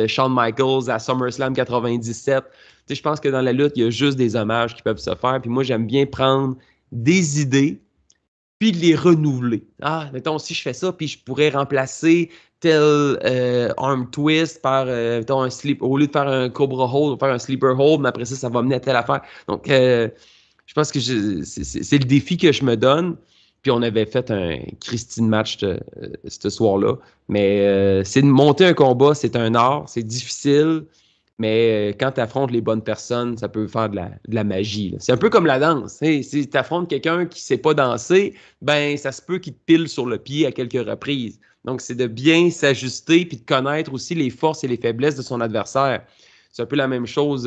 S2: Shawn Michaels à SummerSlam 97. Tu sais, je pense que dans la lutte, il y a juste des hommages qui peuvent se faire. Puis moi, j'aime bien prendre des idées puis de les renouveler. Ah, mettons, si je fais ça, puis je pourrais remplacer tel arm twist par, mettons, un slip, au lieu de faire un cobra hold, on va faire un sleeper hold, mais après ça, ça va mener à telle affaire. Donc, je pense que c'est le défi que je me donne. Puis on avait fait un Christine match ce soir-là. Mais c'est de monter un combat, c'est un art, c'est difficile. Mais quand tu affrontes les bonnes personnes, ça peut faire de la magie. Là. C'est un peu comme la danse. Hey, si tu affrontes quelqu'un qui ne sait pas danser, ben ça se peut qu'il te pile sur le pied à quelques reprises. Donc, c'est de bien s'ajuster puis de connaître aussi les forces et les faiblesses de son adversaire. C'est un peu la même chose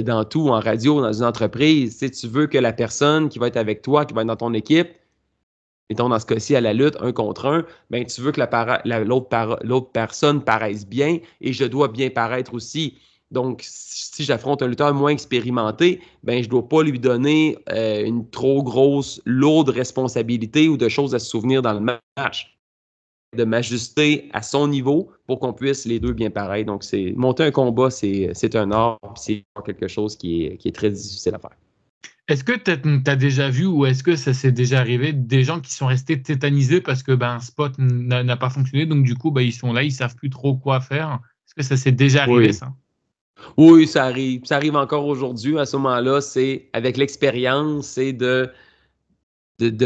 S2: dans tout, en radio, dans une entreprise. Tu veux que la personne qui va être avec toi, qui va être dans ton équipe, mettons dans ce cas-ci à la lutte, 1 contre 1, ben tu veux que l'autre personne paraisse bien et je dois bien paraître aussi. Donc, si j'affronte un lutteur moins expérimenté, ben je ne dois pas lui donner une trop grosse, lourde responsabilité ou de choses à se souvenir dans le match. De m'ajuster à son niveau pour qu'on puisse les deux bien paraître. Donc, monter un combat, c'est un art, c'est quelque chose qui est très difficile à faire.
S1: Est-ce que tu as déjà vu ou est-ce que ça s'est déjà arrivé des gens qui sont restés tétanisés parce que un spot n'a pas fonctionné, donc du coup ils sont là, ils savent plus trop quoi faire. Est-ce que ça s'est déjà arrivé, ça?
S2: Oui, ça arrive. Ça arrive encore aujourd'hui. À ce moment-là, c'est avec l'expérience, c'est de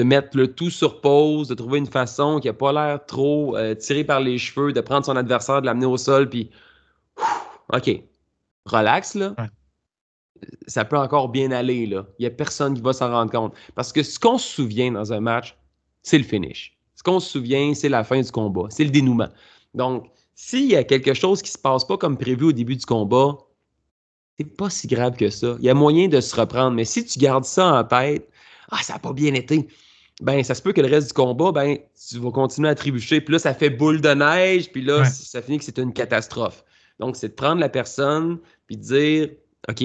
S2: mettre le tout sur pause, de trouver une façon qui n'a pas l'air trop tirée par les cheveux, de prendre son adversaire, de l'amener au sol, puis OK, relax, là.
S1: Ouais.
S2: Ça peut encore bien aller, là. Il n'y a personne qui va s'en rendre compte. Parce que ce qu'on se souvient dans un match, c'est le finish. Ce qu'on se souvient, c'est la fin du combat, c'est le dénouement. Donc, s'il y a quelque chose qui ne se passe pas comme prévu au début du combat, c'est pas si grave que ça. Il y a moyen de se reprendre. Mais si tu gardes ça en tête, ça n'a pas bien été, ben ça se peut que le reste du combat, ben tu vas continuer à trébucher. Puis là, ça fait boule de neige, puis là, ça finit que c'est une catastrophe. Donc, c'est de prendre la personne, puis de dire, OK,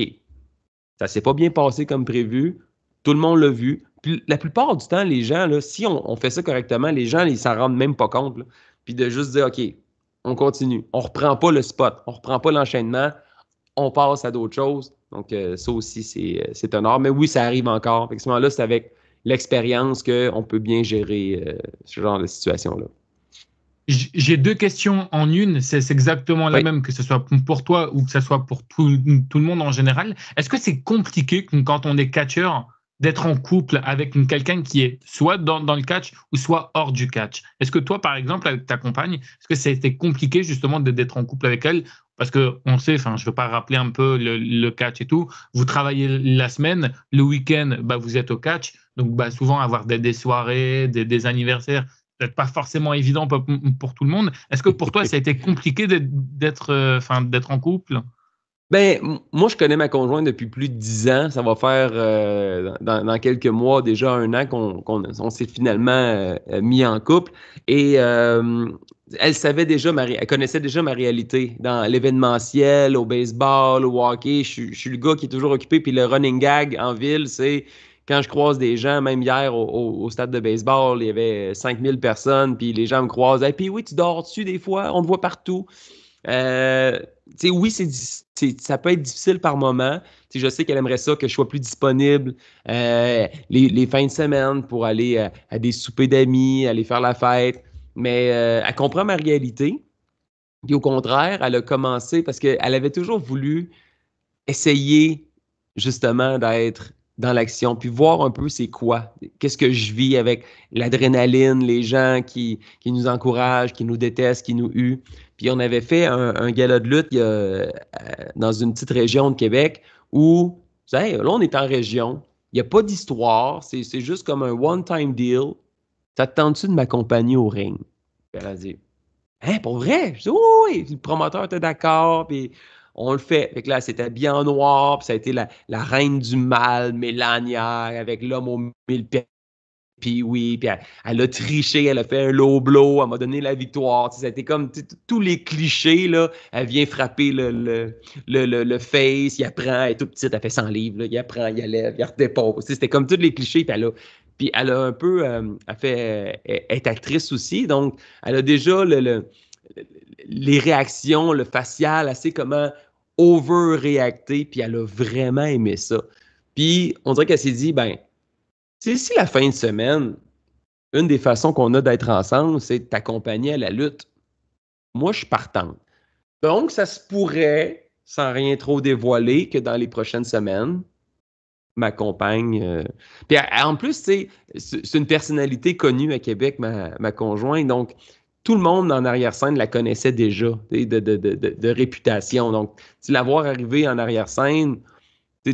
S2: ça s'est pas bien passé comme prévu, tout le monde l'a vu. Puis la plupart du temps, les gens, là, si on fait ça correctement, les gens, ils s'en rendent même pas compte. Là. Puis de juste dire, OK, on continue. On reprend pas le spot, on reprend pas l'enchaînement, on passe à d'autres choses. Donc, ça aussi, c'est un art. Mais oui, ça arrive encore. Fait que ce moment-là, c'est avec l'expérience qu'on peut bien gérer ce genre de situation-là.
S1: J'ai 2 questions en une. C'est exactement la même, que ce soit pour toi ou que ce soit pour tout le monde en général. Est-ce que c'est compliqué quand on est catcheur d'être en couple avec quelqu'un qui est soit dans le catch ou soit hors du catch? Est-ce que toi, par exemple, avec ta compagne, est-ce que ça a été compliqué justement d'être en couple avec elle? Parce qu'on sait, je ne veux pas rappeler un peu le catch et tout, vous travaillez la semaine, le week-end, vous êtes au catch, donc souvent avoir des soirées, des anniversaires, peut-être pas forcément évident pour tout le monde. Est-ce que pour toi, ça a été compliqué d'être en couple?
S2: Ben, moi, je connais ma conjointe depuis plus de 10 ans. Ça va faire dans quelques mois, déjà 1 an qu'on s'est finalement mis en couple. Et elle savait déjà, elle connaissait déjà ma réalité dans l'événementiel, au baseball, au hockey. Je suis le gars qui est toujours occupé. Puis le running gag en ville, c'est quand je croise des gens, même hier au stade de baseball, il y avait 5000 personnes. Puis les gens me croisent. Et puis oui, tu dors dessus des fois, on te voit partout. Oui, ça peut être difficile par moment. Je sais qu'elle aimerait ça que je sois plus disponible les fins de semaine pour aller à des soupers d'amis, aller faire la fête. Mais elle comprend ma réalité. Puis au contraire, elle a commencé parce qu'elle avait toujours voulu essayer justement d'être dans l'action, puis voir un peu c'est quoi, qu'est-ce que je vis avec l'adrénaline, les gens qui nous encouragent, qui nous détestent, qui nous huent. Puis on avait fait un gala de lutte dans une petite région de Québec où, tu sais, là on est en région, il n'y a pas d'histoire, c'est juste comme un one-time deal. Ça te tente-tu de m'accompagner au ring? Puis elle a dit, hein, pour vrai? Je dis, oui, oui, oui. Le promoteur était d'accord, puis on le fait. Fait que là, c'était bien en noir, puis ça a été la reine du mal, Mélania, avec l'homme aux mille pieds. Puis oui, puis elle a triché, elle a fait un low blow, elle m'a donné la victoire. Tu sais, ça a été comme tous les clichés, là. Elle vient frapper le face, il apprend, elle est toute petite, elle fait 100 livres, là. Il apprend, il lève, il redépose. Tu sais, c'était comme tous les clichés, puis elle a un peu, elle fait, elle est actrice aussi, donc elle a déjà les réactions, le facial, assez comment over-réacter, puis elle a vraiment aimé ça. Puis on dirait qu'elle s'est dit, ben, tu sais, si la fin de semaine, une des façons qu'on a d'être ensemble, c'est de t'accompagner à la lutte, moi, je suis partante. Donc, ça se pourrait, sans rien trop dévoiler, que dans les prochaines semaines, ma compagne. Puis en plus, tu sais, c'est une personnalité connue à Québec, ma conjointe. Donc, tout le monde en arrière-scène la connaissait déjà, de réputation. Donc, la voir arriver en arrière-scène,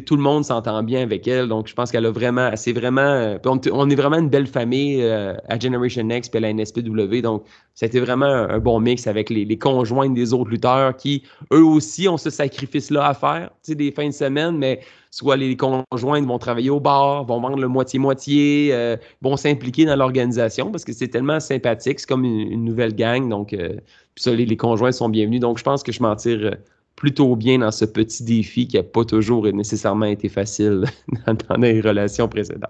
S2: tout le monde s'entend bien avec elle, donc je pense qu'elle a vraiment, c'est vraiment, on est vraiment une belle famille à Generation Next et à la NSPW, donc c'était vraiment un bon mix avec les conjointes des autres lutteurs qui, eux aussi, ont ce sacrifice-là à faire, tu sais, des fins de semaine, mais soit les conjointes vont travailler au bar, vont vendre le moitié-moitié, vont s'impliquer dans l'organisation parce que c'est tellement sympathique, c'est comme une nouvelle gang, donc puis ça, les conjoints sont bienvenus, donc je pense que je m'en tire plutôt bien dans ce petit défi qui n'a pas toujours nécessairement été facile dans les relations précédentes.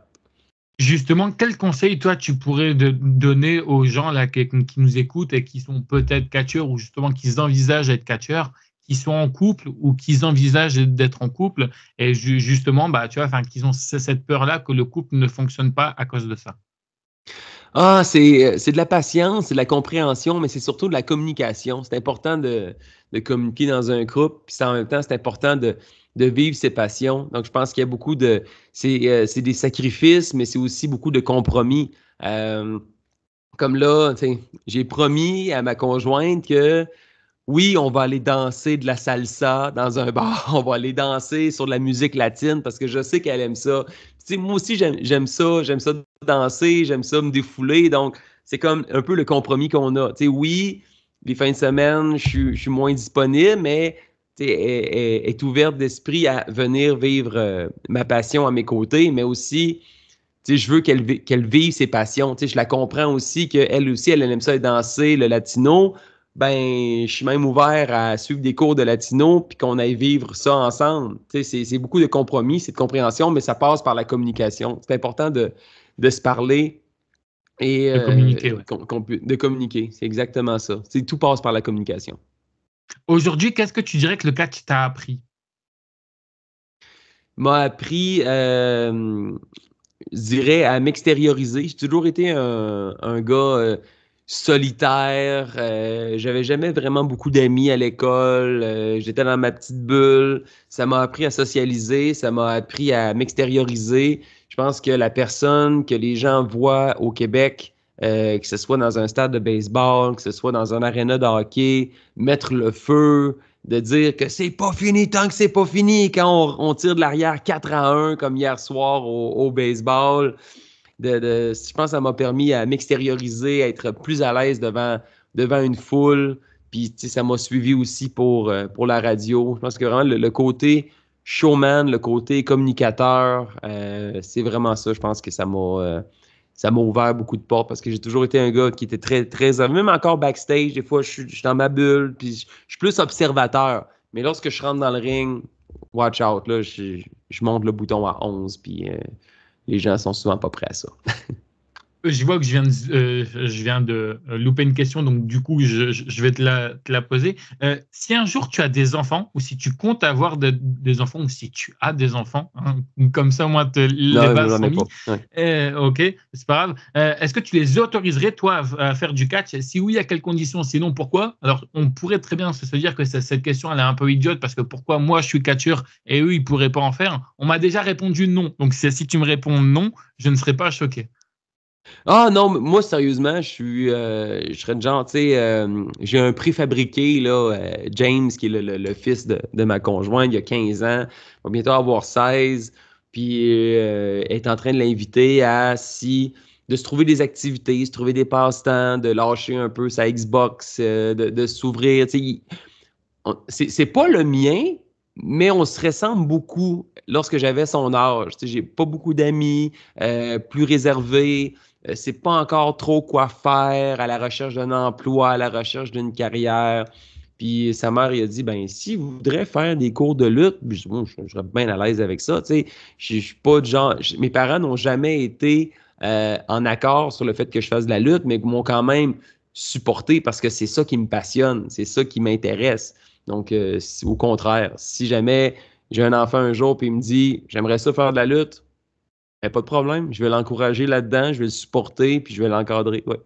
S1: Justement, quel conseil, toi, tu pourrais donner aux gens là, qui nous écoutent et qui sont peut-être catcheurs ou justement qui envisagent d'être catcheurs, qui sont en couple ou qui envisagent d'être en couple et justement, bah, tu vois, enfin, qu'ils ont cette peur-là que le couple ne fonctionne pas à cause de ça?
S2: Ah, c'est de la patience, c'est de la compréhension, mais c'est surtout de la communication. C'est important de communiquer dans un groupe, puis en même temps, c'est important de vivre ses passions. Donc, je pense qu'il y a beaucoup de... C'est des sacrifices, mais c'est aussi beaucoup de compromis. Comme là, j'ai promis à ma conjointe que oui, on va aller danser de la salsa dans un bar, on va aller danser sur de la musique latine parce que je sais qu'elle aime ça. Tu sais, moi aussi, j'aime ça danser, j'aime ça me défouler. Donc, c'est comme un peu le compromis qu'on a. Tu sais, oui, les fins de semaine, je suis moins disponible, mais tu sais, elle est ouverte d'esprit à venir vivre ma passion à mes côtés, mais aussi, tu sais, je veux qu'elle vive ses passions. Tu sais, je la comprends aussi qu'elle aussi, elle aime ça danser le latino. Ben, je suis même ouvert à suivre des cours de latino puis qu'on aille vivre ça ensemble. Tu sais, c'est beaucoup de compromis, c'est de compréhension, mais ça passe par la communication. C'est important de se parler et
S1: De communiquer, ouais.
S2: de communiquer. C'est exactement ça. Tout passe par la communication.
S1: Aujourd'hui, qu'est-ce que tu dirais que le catch t'a appris?
S2: M'a appris, je dirais, à m'extérioriser. J'ai toujours été un gars solitaire. J'avais jamais vraiment beaucoup d'amis à l'école. J'étais dans ma petite bulle. Ça m'a appris à socialiser. Ça m'a appris à m'extérioriser. Je pense que la personne que les gens voient au Québec, que ce soit dans un stade de baseball, que ce soit dans un aréna de hockey, mettre le feu, de dire que c'est pas fini tant que c'est pas fini quand on tire de l'arrière 4-1 comme hier soir au baseball. Je pense que ça m'a permis à m'extérioriser, à être plus à l'aise devant une foule. Puis ça m'a suivi aussi pour la radio. Je pense que vraiment le côté showman, le côté communicateur, c'est vraiment ça. Je pense que ça m'a ouvert beaucoup de portes parce que j'ai toujours été un gars qui était très, très... Même encore backstage, des fois, je suis dans ma bulle, puis je suis plus observateur. Mais lorsque je rentre dans le ring, watch out, là, je monte le bouton à 11, puis les gens sont souvent pas prêts à ça.
S1: Je vois que je viens de louper une question, donc du coup, je vais te la poser. Si un jour tu as des enfants, ou si tu comptes avoir des enfants, ou si tu as des enfants, hein, comme ça au moins les
S2: Non,
S1: bases
S2: j'en
S1: sont
S2: ai pas.
S1: mises,
S2: Ouais.
S1: ok, c'est pas grave. Est-ce que tu les autoriserais, toi, à faire du catch? Si oui, à quelles conditions? Sinon, pourquoi? Alors, on pourrait très bien se dire que cette question, elle est un peu idiote, parce que pourquoi moi, je suis catcheur et eux, ils pourraient pas en faire? On m'a déjà répondu non. Donc, si tu me réponds non, je ne serais pas choqué.
S2: Ah non, moi, sérieusement, je serais de genre, tu sais, j'ai un préfabriqué, là, James, qui est le fils de ma conjointe, il a 15 ans, il va bientôt avoir 16, puis est en train de l'inviter de se trouver des activités, se trouver des passe-temps, de lâcher un peu sa Xbox, de s'ouvrir, tu sais, c'est pas le mien, mais on se ressemble beaucoup lorsque j'avais son âge. Tu sais, j'ai pas beaucoup d'amis, plus réservés. C'est pas encore trop quoi faire à la recherche d'un emploi, à la recherche d'une carrière. Puis sa mère, il a dit, ben, si vous voudrez faire des cours de lutte, puis je serais bien à l'aise avec ça. Tu sais, je suis pas de genre. Mes parents n'ont jamais été en accord sur le fait que je fasse de la lutte, mais m'ont quand même supporté parce que c'est ça qui me passionne, c'est ça qui m'intéresse. Donc, au contraire, si jamais j'ai un enfant un jour et il me dit j'aimerais ça faire de la lutte, ben, pas de problème. Je vais l'encourager là-dedans, je vais le supporter puis je vais l'encadrer. Ouais.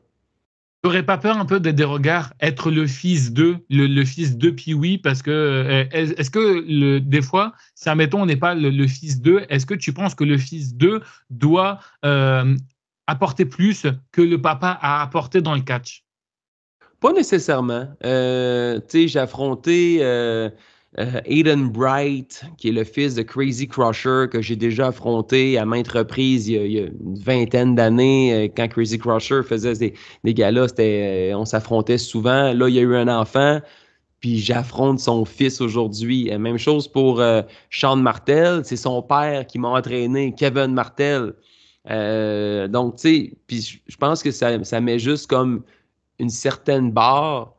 S1: Tu n'aurais pas peur un peu des regards, être le fils de, le fils de Pee-wee, parce que est-ce que des fois, si admettons on n'est pas le fils d'eux, est-ce que tu penses que le fils d'eux doit apporter plus que le papa a apporté dans le catch?
S2: Pas nécessairement. Tu sais, j'ai affronté Aiden Bright, qui est le fils de Crazy Crusher, que j'ai déjà affronté à maintes reprises il y a une vingtaine d'années. Quand Crazy Crusher faisait des galas, on s'affrontait souvent. Là, il y a eu un enfant, puis j'affronte son fils aujourd'hui. Même chose pour Sean Martel, c'est son père qui m'a entraîné, Kevin Martel. Donc, tu sais, puis je pense que ça met juste comme une certaine barre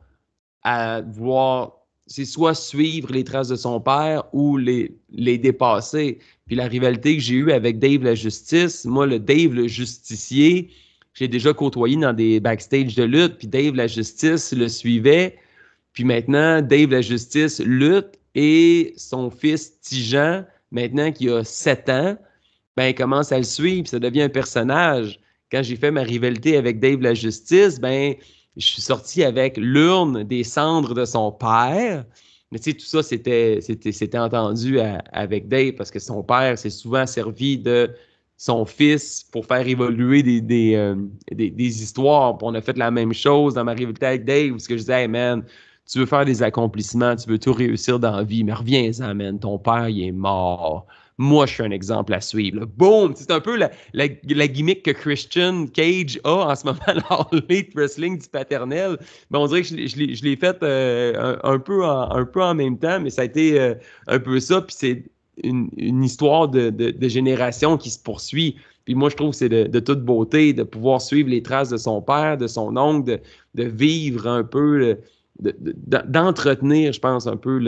S2: à vouloir, c'est soit suivre les traces de son père ou les dépasser. Puis la rivalité que j'ai eue avec Dave la Justice, moi, le Dave le Justicier, j'ai déjà côtoyé dans des backstage de lutte, puis Dave la Justice le suivait. Puis maintenant, Dave la Justice lutte et son fils Tijan, maintenant qu'il a 7 ans, ben, il commence à le suivre, puis ça devient un personnage. Quand j'ai fait ma rivalité avec Dave la Justice, ben, je suis sorti avec l'urne des cendres de son père. Mais tu sais, tout ça, c'était entendu avec Dave parce que son père s'est souvent servi de son fils pour faire évoluer des histoires. Puis on a fait la même chose dans ma rivalité avec Dave, parce que je disais, hey man, tu veux faire des accomplissements, tu veux tout réussir dans la vie, mais reviens-en, man, ton père, il est mort. Moi, je suis un exemple à suivre. Là. Boom! C'est un peu la gimmick que Christian Cage a en ce moment dans le wrestling du paternel. Mais on dirait que je l'ai fait un peu en même temps, mais ça a été un peu ça. Puis c'est une histoire de génération qui se poursuit. Puis moi, je trouve que c'est de toute beauté de pouvoir suivre les traces de son père, de son oncle, de vivre un peu, d'entretenir, je pense, un peu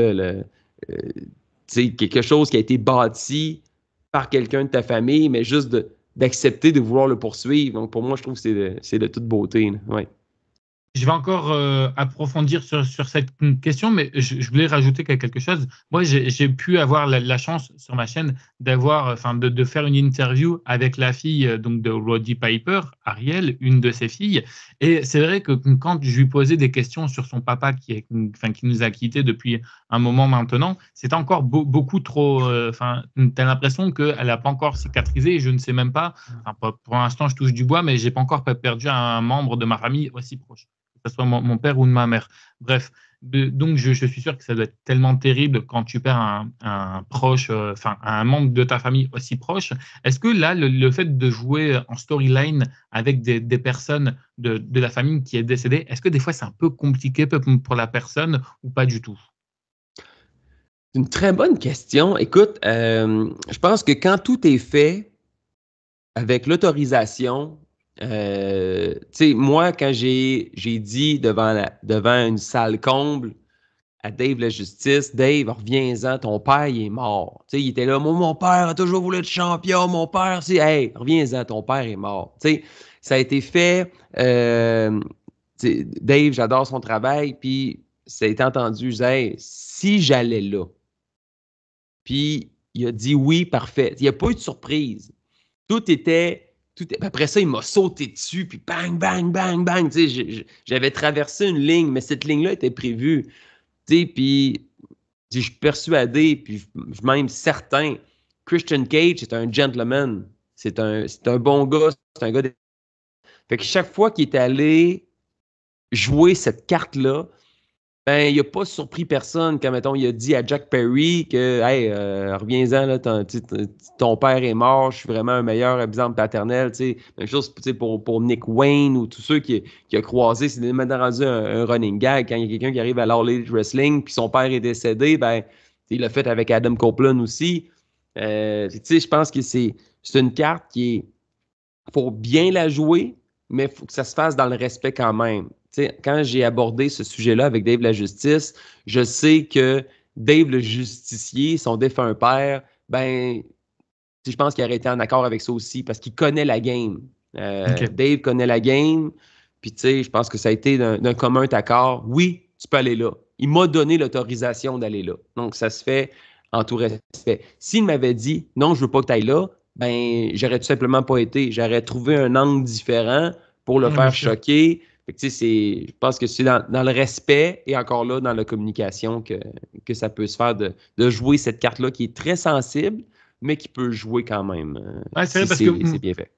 S2: quelque chose qui a été bâti par quelqu'un de ta famille, mais juste d'accepter de vouloir le poursuivre. Donc, pour moi, je trouve que c'est de toute beauté. Là. Ouais.
S1: Je vais encore approfondir sur cette question, mais je voulais rajouter quelque chose. Moi, j'ai pu avoir la chance sur ma chaîne d'avoir, enfin, de faire une interview avec la fille donc de Roddy Piper, Ariel, une de ses filles. Et c'est vrai que quand je lui posais des questions sur son papa enfin, qui nous a quittés depuis un moment maintenant, c'est encore beaucoup trop. Enfin, t'as l'impression qu'elle n'a pas encore cicatrisé. Et je ne sais même pas. Enfin, pour l'instant, je touche du bois, mais j'ai pas encore perdu un membre de ma famille aussi proche, que ce soit mon père ou de ma mère. Bref, donc je suis sûr que ça doit être tellement terrible quand tu perds un proche, enfin un membre de ta famille aussi proche. Est-ce que là, le fait de jouer en storyline avec des personnes de la famille qui est décédée, est-ce que des fois c'est un peu compliqué pour la personne ou pas du tout?
S2: C'est une très bonne question. Écoute, je pense que quand tout est fait avec l'autorisation, tu sais, moi, quand j'ai dit devant une salle comble, à Dave la Justice, Dave, reviens-en, ton père, il est mort. Tu sais, il était là, moi, mon père a toujours voulu être champion, mon père, c'est, hey, reviens-en, ton père est mort. Tu sais, ça a été fait. Dave, j'adore son travail, puis ça a été entendu, je disais, hey, si j'allais là, puis il a dit oui, parfait. Il n'y a pas eu de surprise. Tout était. Après ça, il m'a sauté dessus, puis bang, bang, bang, bang. Tu sais, j'avais traversé une ligne, mais cette ligne-là était prévue. Tu sais, puis je suis persuadé, puis je suis même certain, Christian Cage est un gentleman. C'est un bon gars, c'est un gars. Fait que chaque fois qu'il est allé jouer cette carte-là, ben, il n'a pas surpris personne quand, mettons, il a dit à Jack Perry que, hey, reviens-en, là, ton père est mort, je suis vraiment un meilleur exemple paternel. T'sais. Même chose pour Nick Wayne ou tous ceux qui a croisé, c'est maintenant rendu un running gag. Quand il y a quelqu'un qui arrive à l'All Elite Wrestling puis son père est décédé, ben, il l'a fait avec Adam Copeland aussi. Je pense que c'est une carte qui est. Faut bien la jouer, mais il faut que ça se fasse dans le respect quand même. T'sais, quand j'ai abordé ce sujet-là avec Dave la Justice, je sais que Dave le justicier, son défunt père, ben, je pense qu'il aurait été en accord avec ça aussi parce qu'il connaît la game.
S1: Ok.
S2: Dave connaît la game, puis je pense que ça a été d'un commun accord. Oui, tu peux aller là. Il m'a donné l'autorisation d'aller là. Donc, ça se fait en tout respect. S'il m'avait dit non, je veux pas que tu ailles là, ben, j'aurais tout simplement pas été. J'aurais trouvé un angle différent pour le
S1: Ouais, bien
S2: faire
S1: sûr.
S2: choquer. Fait que, je pense que c'est dans le respect et encore là, dans la communication que ça peut se faire de jouer cette carte-là qui est très sensible, mais qui peut jouer quand même
S1: Ouais, c'est
S2: si
S1: vrai parce que
S2: c'est bien fait.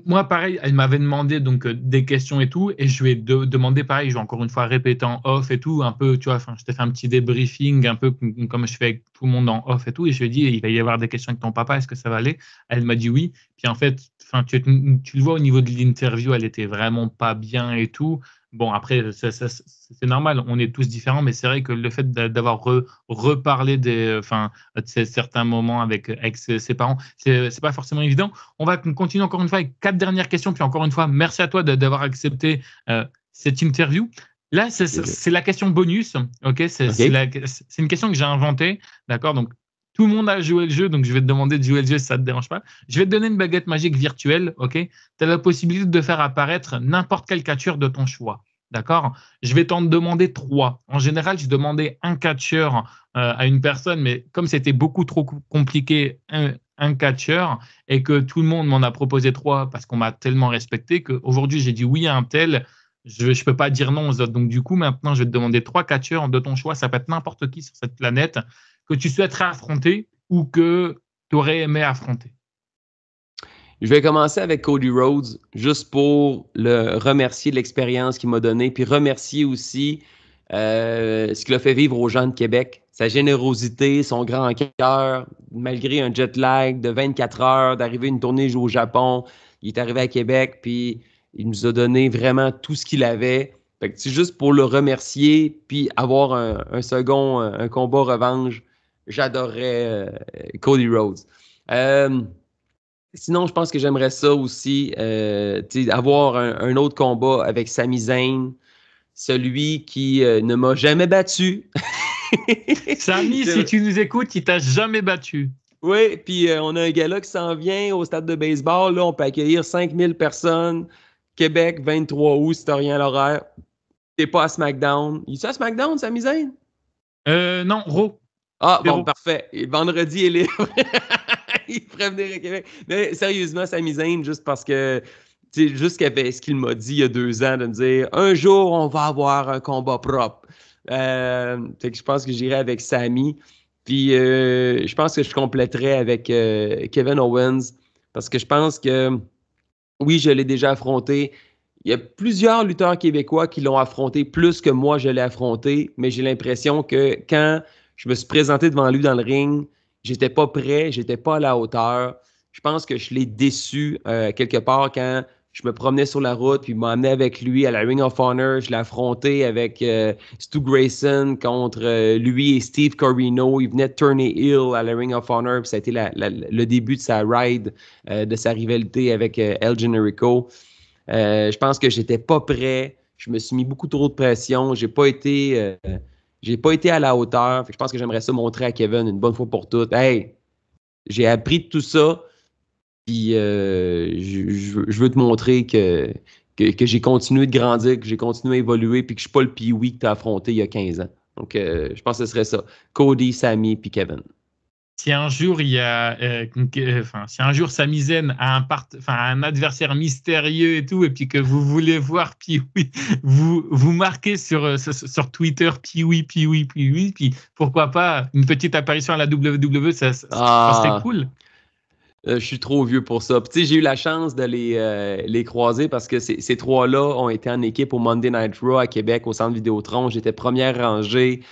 S1: moi, pareil, elle m'avait demandé donc des questions et tout, et je lui ai demandé pareil, je vais encore une fois répéter en off et tout, un peu, tu vois, enfin, je t'ai fait un petit débriefing, un peu comme je fais avec tout le monde en off et tout, et je lui ai dit, il va y avoir des questions avec ton papa, est-ce que ça va aller? Elle m'a dit oui, puis en fait, enfin, tu le vois au niveau de l'interview, elle était vraiment pas bien et tout. Bon, après, c'est normal, on est tous différents, mais c'est vrai que le fait d'avoir reparlé enfin, de certains moments avec ses parents, c'est pas forcément évident. On va continuer encore une fois avec 4 dernières questions. Puis encore une fois, merci à toi d'avoir accepté cette interview. Là, c'est la question bonus. Ok, c'est une question que j'ai inventée. D'accord, donc tout le monde a joué le jeu, donc je vais te demander de jouer le jeu si ça ne te dérange pas. Je vais te donner une baguette magique virtuelle. Ok, tu as la possibilité de faire apparaître n'importe quelle catcheur de ton choix. D'accord, je vais t'en demander 3. En général, je demandais un catcheur à une personne, mais comme c'était beaucoup trop compliqué, un catcheur, et que tout le monde m'en a proposé 3 parce qu'on m'a tellement respecté qu'aujourd'hui, j'ai dit oui à un tel. Je ne peux pas dire non aux autres. Donc, du coup, maintenant, je vais te demander 3 catcheurs de ton choix. Ça peut être n'importe qui sur cette planète que tu souhaiterais affronter ou que tu aurais aimé affronter.
S2: Je vais commencer avec Cody Rhodes, juste pour le remercier de l'expérience qu'il m'a donnée, puis remercier aussi ce qu'il a fait vivre aux gens de Québec, sa générosité, son grand cœur, malgré un jet lag de 24 heures, d'arriver une tournée au Japon. Il est arrivé à Québec, puis il nous a donné vraiment tout ce qu'il avait. Fait que c'est juste pour le remercier, puis avoir un second, un combat revanche. J'adorerais Cody Rhodes. Sinon, je pense que j'aimerais ça aussi, avoir un autre combat avec Sami Zayn, celui qui ne m'a jamais battu.
S1: Sami, si tu nous écoutes, il t'a jamais battu.
S2: Oui, puis on a un gala qui s'en vient au stade de baseball. Là, on peut accueillir 5000 personnes. Québec, 23 août, si t'as rien à l'horaire. T'es pas à SmackDown. Il est à SmackDown, Sami Zayn?
S1: Non, Raw.
S2: Ah,
S1: C'est
S2: bon,
S1: Raw.
S2: parfait. Et vendredi, il est libre. Il ferait venir à Québec. Mais sérieusement, Sami Zayn, juste parce que, tu sais, juste qu'avec ce qu'il m'a dit il y a 2 ans, de me dire un jour, on va avoir un combat propre. Fait que je pense que j'irai avec Sami. Puis, je pense que je compléterai avec Kevin Owens. Parce que je pense que, oui, je l'ai déjà affronté. Il y a plusieurs lutteurs québécois qui l'ont affronté plus que moi, je l'ai affronté. Mais j'ai l'impression que quand je me suis présenté devant lui dans le ring, j'étais pas prêt, j'étais pas à la hauteur. Je pense que je l'ai déçu quelque part quand je me promenais sur la route, puis il m'a amené avec lui à la Ring of Honor. Je l'ai affronté avec Stu Grayson contre lui et Steve Corino. Il venait de Turner Hill à la Ring of Honor, puis ça a été le début de sa ride, de sa rivalité avec El Generico. Je pense que j'étais pas prêt. Je me suis mis beaucoup trop de pression. J'ai pas été J'ai pas été à la hauteur. Fait que je pense que j'aimerais ça montrer à Kevin une bonne fois pour toutes. Hey, j'ai appris de tout ça. Puis je veux te montrer que j'ai continué de grandir, que j'ai continué à évoluer, puis que je suis pas le Pee-wee que tu as affronté il y a 15 ans. Donc, je pense que ce serait ça. Cody, Sammy, puis Kevin.
S1: Si un jour il y a, si un jour Sami Zayn a un adversaire mystérieux et tout, et puis que vous voulez voir Pee-wee, vous marquez sur Twitter Pee-wee, puis pourquoi pas une petite apparition à la WWE, ça serait cool.
S2: Je suis trop vieux pour ça. Puis, tu sais, j'ai eu la chance de les croiser parce que ces trois-là ont été en équipe au Monday Night Raw à Québec, au Centre Vidéotron. J'étais première rangée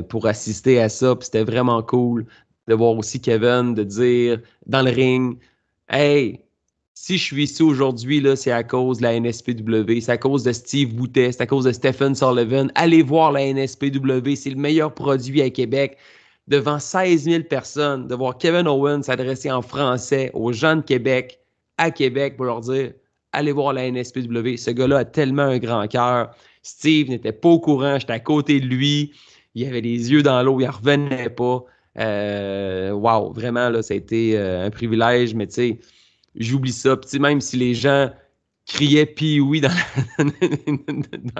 S2: pour assister à ça. Puis c'était vraiment cool de voir aussi Kevin, de dire dans le ring, « Hey, si je suis ici aujourd'hui, là, c'est à cause de la NSPW, c'est à cause de Steve Boutet, c'est à cause de Stephen Sullivan. Allez voir la NSPW, c'est le meilleur produit à Québec. » Devant 16 000 personnes, de voir Kevin Owens s'adresser en français aux gens de Québec, à Québec, pour leur dire « Allez voir la NSPW. » Ce gars-là a tellement un grand cœur. Steve n'était pas au courant, j'étais à côté de lui. Il avait les yeux dans l'eau, il n'en revenait pas. Wow, vraiment, là, ça a été un privilège, mais tu sais, j'oublie ça. Puis même si les gens criait Pee-wee dans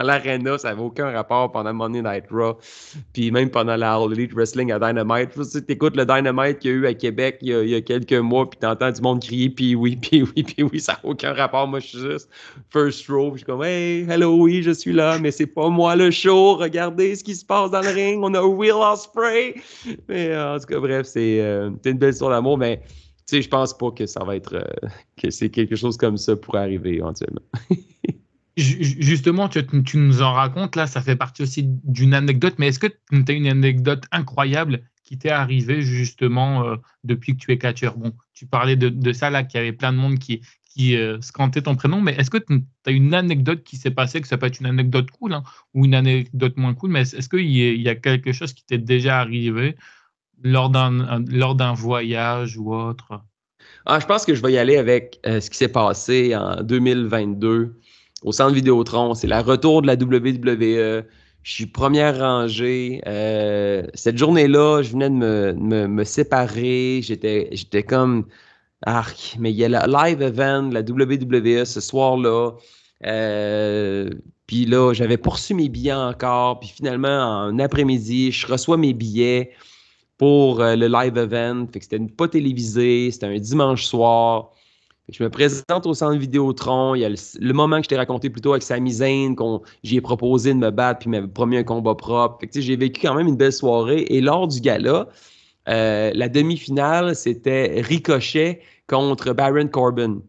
S2: l'aréna, ça n'avait aucun rapport pendant Monday Night Raw, puis même pendant la All Elite Wrestling à Dynamite. Tu écoutes le Dynamite qu'il y a eu à Québec il y a quelques mois, puis tu entends du monde crier Pee-wee, ça n'a aucun rapport. Moi, je suis juste first row, puis je suis comme « Hey, hello, oui, je suis là, mais c'est pas moi le show, regardez ce qui se passe dans le ring, on a Will Ospreay! » Mais en tout cas, bref, c'est une belle histoire d'amour, mais tu sais, je pense pas que ça va être que c'est quelque chose comme ça pour arriver éventuellement.
S1: Justement, tu nous en racontes, là, ça fait partie aussi d'une anecdote, mais est-ce que tu as une anecdote incroyable qui t'est arrivée justement depuis que tu es catcheur? Bon, tu parlais de ça, là, qu'il y avait plein de monde qui scantait ton prénom, mais est-ce que tu as une anecdote qui s'est passée, que ça peut être une anecdote cool hein, ou une anecdote moins cool, mais est-ce qu'il y a quelque chose qui t'est déjà arrivé lors d'un voyage ou autre?
S2: Je pense que je vais y aller avec ce qui s'est passé en 2022 au Centre Vidéotron. C'est le retour de la WWE. Je suis première rangée. Cette journée-là, je venais de me séparer. J'étais comme arc. Mais il y a le live event de la WWE ce soir-là. Puis là, j'avais poursu mes billets encore. Puis finalement, en après-midi, je reçois mes billets pour le live event. Fait que c'était pas télévisé, c'était un dimanche soir. Je me présente au Centre Vidéotron. Il y a le moment que je t'ai raconté plus tôt avec Sami Zayn, j'y ai proposé de me battre, puis il m'avait promis un combat propre. Fait que, j'ai vécu quand même une belle soirée. Et lors du gala, la demi-finale, c'était Ricochet contre Baron Corbin.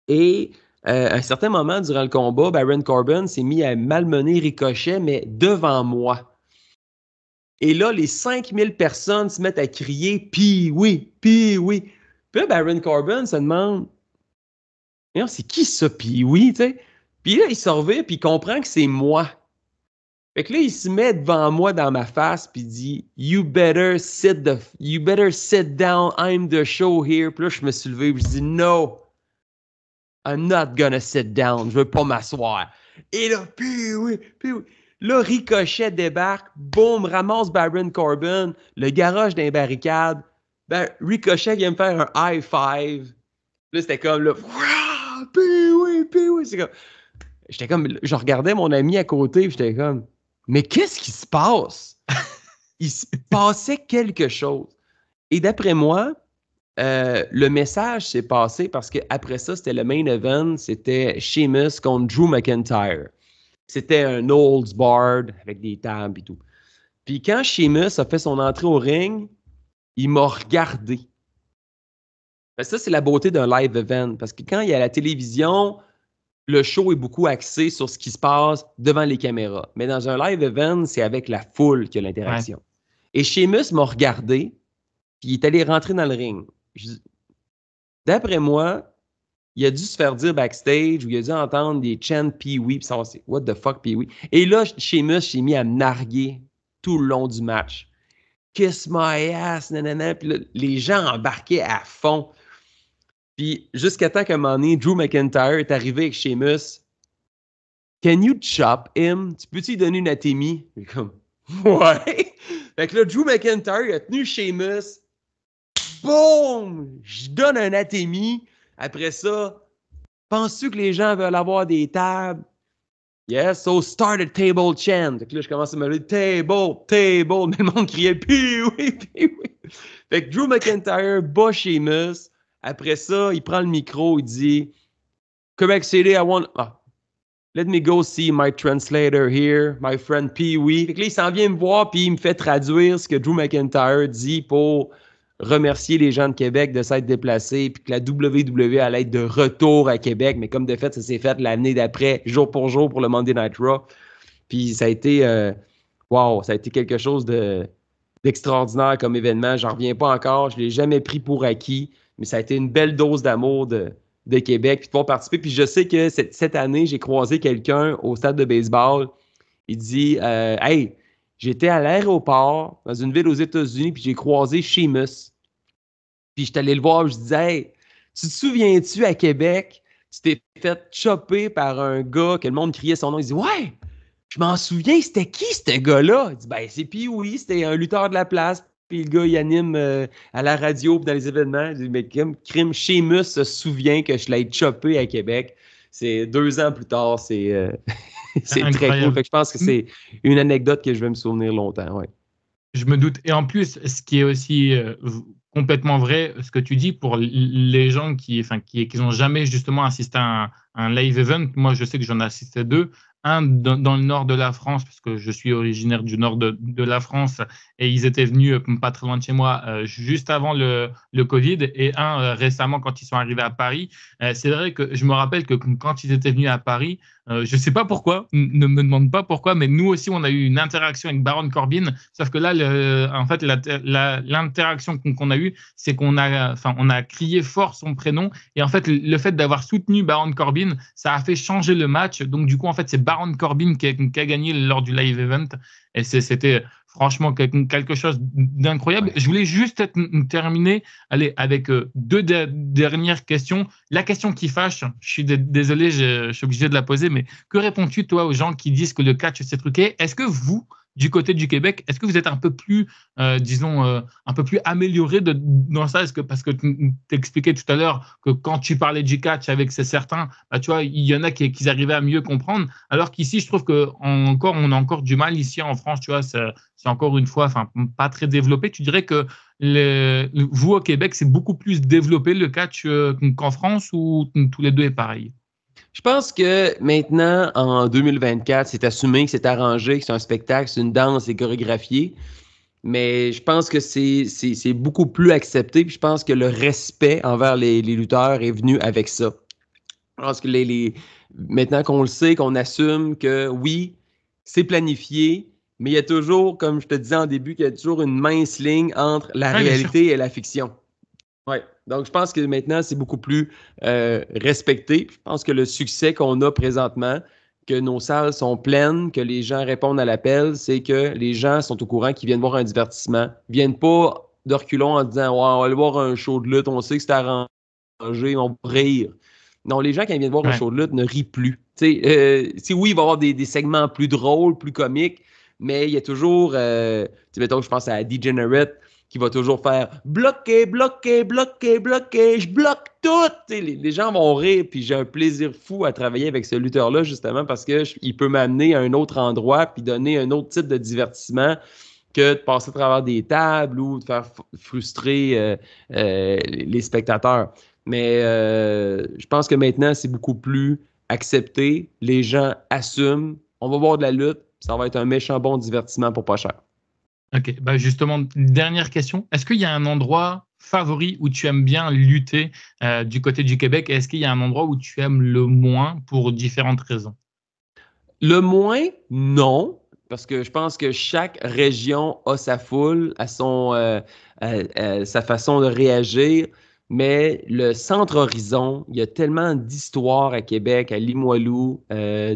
S2: Et à un certain moment durant le combat, Baron Corbin s'est mis à malmener Ricochet, mais devant moi. Et là, les 5000 personnes se mettent à crier « Pee-wee, Pee-wee ». Puis là, Baron Corbin se demande « C'est qui ça, Pee-wee? » Puis là, il se revient puis il comprend que c'est moi. Fait que là, il se met devant moi dans ma face puis il dit « You better sit down, I'm the show here ». Puis là, je me suis levé puis je dis « No, I'm not gonna sit down, je veux pas m'asseoir ». Et là, Pee-wee, Pee-wee. Là, Ricochet débarque, boum, ramasse Baron Corbin, le garage d'un barricade. Ricochet vient me faire un high five. Là, c'était comme, là, Pee-wee. J'étais comme, je regardais mon ami à côté, j'étais comme, mais qu'est-ce qui se passe? Il se passait quelque chose. Et d'après moi, le message s'est passé parce qu'après ça, c'était le main event, c'était Sheamus contre Drew McIntyre. C'était un Olds Bard avec des tables et tout. Puis quand Sheamus a fait son entrée au ring, il m'a regardé. Ça, c'est la beauté d'un live event. Parce que quand il y a la télévision, le show est beaucoup axé sur ce qui se passe devant les caméras. Mais dans un live event, c'est avec la foule qu'il y a l'interaction. Ouais. Et Sheamus m'a regardé, puis il est allé rentrer dans le ring. D'après moi, il a dû se faire dire backstage ou il a dû entendre des chants Pee-wee puis savoir c'est what the fuck Pee-wee. Et là, Sheamus s'est mis à me narguer tout le long du match. Kiss my ass, nanana. Puis là, les gens embarquaient à fond. Puis jusqu'à temps qu'à un moment donné, Drew McIntyre est arrivé avec Sheamus. Can you chop him? Tu peux-tu lui donner une atémie? Comme, Ouais! Fait que là, Drew McIntyre, il a tenu Sheamus. Boum! Je donne un athémie. Après ça, penses-tu que les gens veulent avoir des tables? Yes, so start a table chant. Fait que là, je commence à me dire table, table. Mais le monde criait puis oui, puis oui. Fait que Drew McIntyre bat Sheamus. Après ça, il prend le micro, il dit Quebec City, I want. Let me go see my translator here, my friend Pee Wee. Fait que là, il s'en vient me voir, puis il me fait traduire ce que Drew McIntyre dit pour remercier les gens de Québec de s'être déplacés, puis que la WWE allait être de retour à Québec. Mais comme de fait, ça s'est fait l'année d'après, jour pour jour, pour le Monday Night Raw. Puis ça a été, ça a été quelque chose d'extraordinaire comme événement. J'en reviens pas encore, je l'ai jamais pris pour acquis, mais ça a été une belle dose d'amour de Québec, puis de pouvoir participer. Puis je sais que cette année, j'ai croisé quelqu'un au stade de baseball. Il dit Hey, j'étais à l'aéroport dans une ville aux États-Unis, puis j'ai croisé Sheamus. Puis je suis allé le voir, je disais Hey, tu te souviens-tu à Québec, tu t'es fait chopper par un gars que le monde criait son nom. Il dit Ouais, je m'en souviens, c'était qui ce gars-là? Il dit Ben, c'est Pee Wee, c'était un lutteur de la place. Puis le gars, il anime à la radio puis dans les événements. Je dis, mais crime, Sheamus se souvient que je l'ai chopé à Québec. C'est 2 ans plus tard, c'est très cool. Fait que je pense que c'est une anecdote que je vais me souvenir longtemps. Ouais.
S1: Je me doute. Et en plus, ce qui est aussi complètement vrai, ce que tu dis pour les gens qui n'ont jamais justement assisté à un live event, moi je sais que j'en ai assisté 2. Un dans le nord de la France, parce que je suis originaire du nord de la France, et ils étaient venus pas très loin de chez moi juste avant le Covid, et un récemment quand ils sont arrivés à Paris. C'est vrai que je me rappelle que quand ils étaient venus à Paris, je ne sais pas pourquoi, ne me demande pas pourquoi, mais nous aussi on a eu une interaction avec Baron Corbin, sauf que là, en fait, l'interaction qu'on a eue, c'est on a crié fort son prénom, et en fait, le fait d'avoir soutenu Baron Corbin, ça a fait changer le match. Donc du coup, en fait, c'est Baron Corbin qui a gagné lors du live event, et c'était franchement quelque chose d'incroyable. Ouais. Je voulais juste terminer avec 2 dernières questions. La question qui fâche, je suis désolé, je suis obligé de la poser, mais que réponds-tu, toi, aux gens qui disent que le catch, c'est truqué? Est-ce que vous, du côté du Québec, est-ce que vous êtes un peu plus, un peu plus amélioré dans ça? Parce que tu t'expliquais tout à l'heure que quand tu parlais du catch avec certains, bah, tu vois, il y en a qui arrivaient à mieux comprendre, alors qu'ici, je trouve on a encore du mal ici en France, tu vois, c'est encore une fois, pas très développé. Tu dirais que vous, au Québec, c'est beaucoup plus développé le catch qu'en France, ou tous les deux est pareil?
S2: Je pense que maintenant, en 2024, c'est assumé que c'est arrangé, que c'est un spectacle, c'est une danse, c'est chorégraphié. Mais je pense que c'est beaucoup plus accepté. Puis je pense que le respect envers les lutteurs est venu avec ça. Je pense que maintenant qu'on le sait, qu'on assume que oui, c'est planifié, mais il y a toujours, comme je te disais en début, qu'il y a toujours une mince ligne entre la réalité et la fiction. Oui. Donc, je pense que maintenant, c'est beaucoup plus respecté. Je pense que le succès qu'on a présentement, que nos salles sont pleines, que les gens répondent à l'appel, c'est que les gens sont au courant qu'ils viennent voir un divertissement. Ils ne viennent pas de reculons en disant on va aller voir un show de lutte, on sait que c'est arrangé, on va rire. Non, les gens, quand ils viennent voir un show de lutte, ne rient plus. Oui, il va y avoir des segments plus drôles, plus comiques, mais il y a toujours, mettons, je pense à Degenerate, qui va toujours faire bloquer, bloquer, bloquer, bloquer, je bloque tout. Les gens vont rire, puis j'ai un plaisir fou à travailler avec ce lutteur-là, justement, parce qu'il peut m'amener à un autre endroit, puis donner un autre type de divertissement que de passer à travers des tables ou de faire frustrer les spectateurs. Mais je pense que maintenant, c'est beaucoup plus accepté. Les gens assument. On va voir de la lutte. Ça va être un méchant bon divertissement pour pas cher.
S1: Ok, bah justement, dernière question. Est-ce qu'il y a un endroit favori où tu aimes bien lutter du côté du Québec? Est-ce qu'il y a un endroit où tu aimes le moins pour différentes raisons?
S2: Le moins, non, parce que je pense que chaque région a sa foule, a sa façon de réagir. Mais le Centre Horizon, il y a tellement d'histoires à Québec, à Limoilou,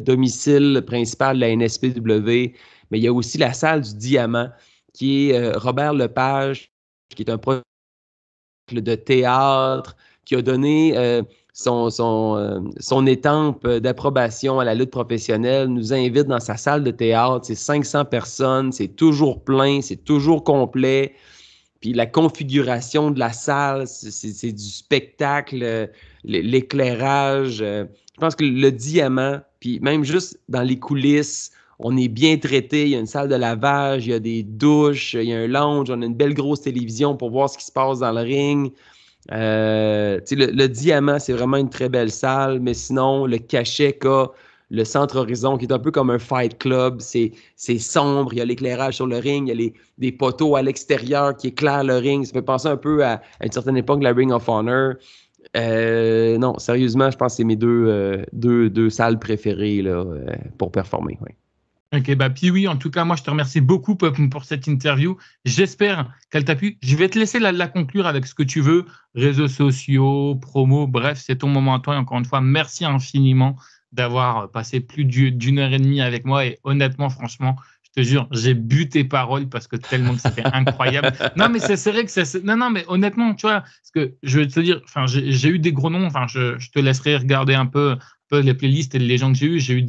S2: domicile principal de la NSPW, mais il y a aussi la salle du Diamant, qui est Robert Lepage, qui est un projet de théâtre, qui a donné son étampe d'approbation à la lutte professionnelle, nous invite dans sa salle de théâtre. C'est 500 personnes, c'est toujours plein, c'est toujours complet. Puis la configuration de la salle, c'est du spectacle, l'éclairage. Je pense que le diamant, puis même juste dans les coulisses, on est bien traité. Il y a une salle de lavage, il y a des douches, il y a un lounge, on a une belle grosse télévision pour voir ce qui se passe dans le ring. Le diamant, c'est vraiment une très belle salle, mais sinon, le cachet qu'a le Centre Horizon, qui est un peu comme un fight club, c'est sombre, il y a l'éclairage sur le ring, il y a des poteaux à l'extérieur qui éclairent le ring. Ça fait penser un peu à une certaine époque, la Ring of Honor. Non, sérieusement, je pense que c'est mes deux salles préférées là, pour performer. Oui.
S1: Ok, bah puis oui, en tout cas, moi je te remercie beaucoup pour cette interview. J'espère qu'elle t'a plu. Je vais te laisser la conclure avec ce que tu veux, réseaux sociaux, promo, bref, c'est ton moment à toi. Et encore une fois, merci infiniment d'avoir passé plus d'une heure et demie avec moi. Et honnêtement, franchement, je te jure, j'ai bu tes paroles parce que tellement que c'était incroyable. Non, mais c'est vrai que c'est. Non, mais honnêtement, tu vois, parce que je vais te dire, enfin, j'ai eu des gros noms, enfin, je te laisserai regarder un peu les playlists et les gens que j'ai eu. J'ai eu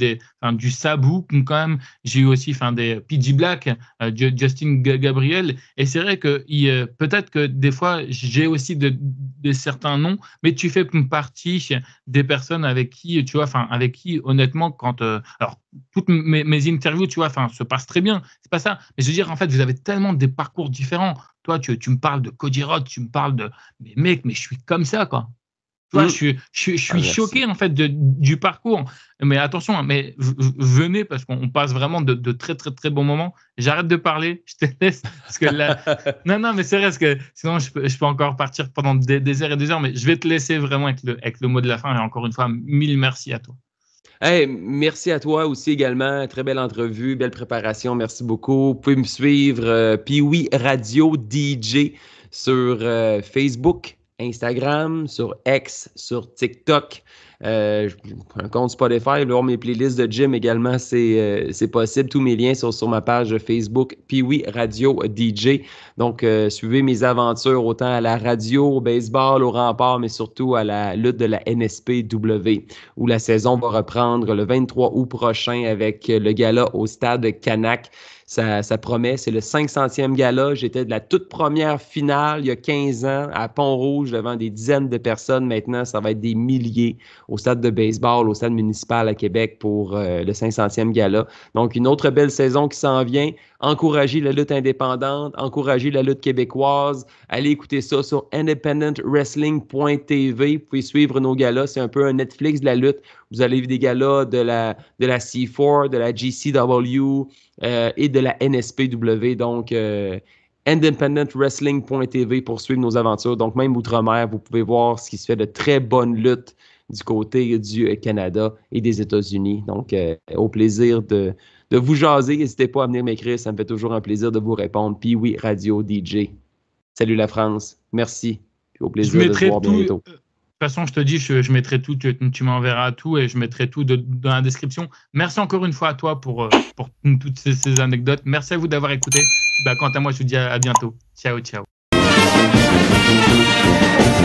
S1: du Sabu quand même. J'ai eu aussi des PG Black, Justin Gabriel. Et c'est vrai que peut-être que des fois, j'ai aussi de certains noms, mais tu fais partie des personnes avec qui, tu vois, avec qui, honnêtement, alors, toutes mes interviews, tu vois, se passent très bien. C'est pas ça. Mais je veux dire, en fait, vous avez tellement des parcours différents. Toi, tu me parles de Cody Rhodes, tu me parles de. Mais mec, mais je suis comme ça, quoi. Tu vois, je suis choqué en fait du parcours. Mais attention, mais venez parce qu'on passe vraiment de très très très bons moments. J'arrête de parler, je te laisse parce que là, non, mais c'est vrai parce que sinon je peux encore partir pendant des heures et des heures. Mais je vais te laisser vraiment avec le mot de la fin. Et encore une fois, mille merci à toi.
S2: Hey, merci à toi aussi également. Très belle entrevue, belle préparation. Merci beaucoup. Vous pouvez me suivre Pee-Wee Radio DJ sur Facebook, Instagram, sur X, sur TikTok. Un compte Spotify, voir mes playlists de gym également, c'est possible. Tous mes liens sont sur ma page Facebook Pee-Wee Radio DJ. Donc, suivez mes aventures autant à la radio, au baseball, au rempart, mais surtout à la lutte de la NSPW, où la saison va reprendre le 23 août prochain avec le gala au stade Canac. Ça promet, c'est le 500e gala. J'étais de la toute première finale il y a 15 ans à Pont-Rouge devant des dizaines de personnes. Maintenant, ça va être des milliers au stade de baseball, au stade municipal à Québec pour le 500e gala. Donc, une autre belle saison qui s'en vient. Encourager la lutte indépendante, encourager la lutte québécoise. Allez écouter ça sur independentwrestling.tv. Vous pouvez suivre nos galas. C'est un peu un Netflix de la lutte. Vous allez vivre des galas de la C4, de la GCW et de la NSPW. Donc, independentwrestling.tv pour suivre nos aventures. Donc, même outre-mer, vous pouvez voir ce qui se fait de très bonne lutte du côté du Canada et des États-Unis. Donc, au plaisir de vous jaser. N'hésitez pas à venir m'écrire. Ça me fait toujours un plaisir de vous répondre. Pee-Wee Radio DJ. Salut la France. Merci. Puis au plaisir de vous voir bientôt.
S1: De toute façon, je te dis, je mettrai tout, tu m'enverras tout et je mettrai tout dans la description. Merci encore une fois à toi pour toutes ces anecdotes. Merci à vous d'avoir écouté. Quant à moi, je vous dis à bientôt. Ciao, ciao.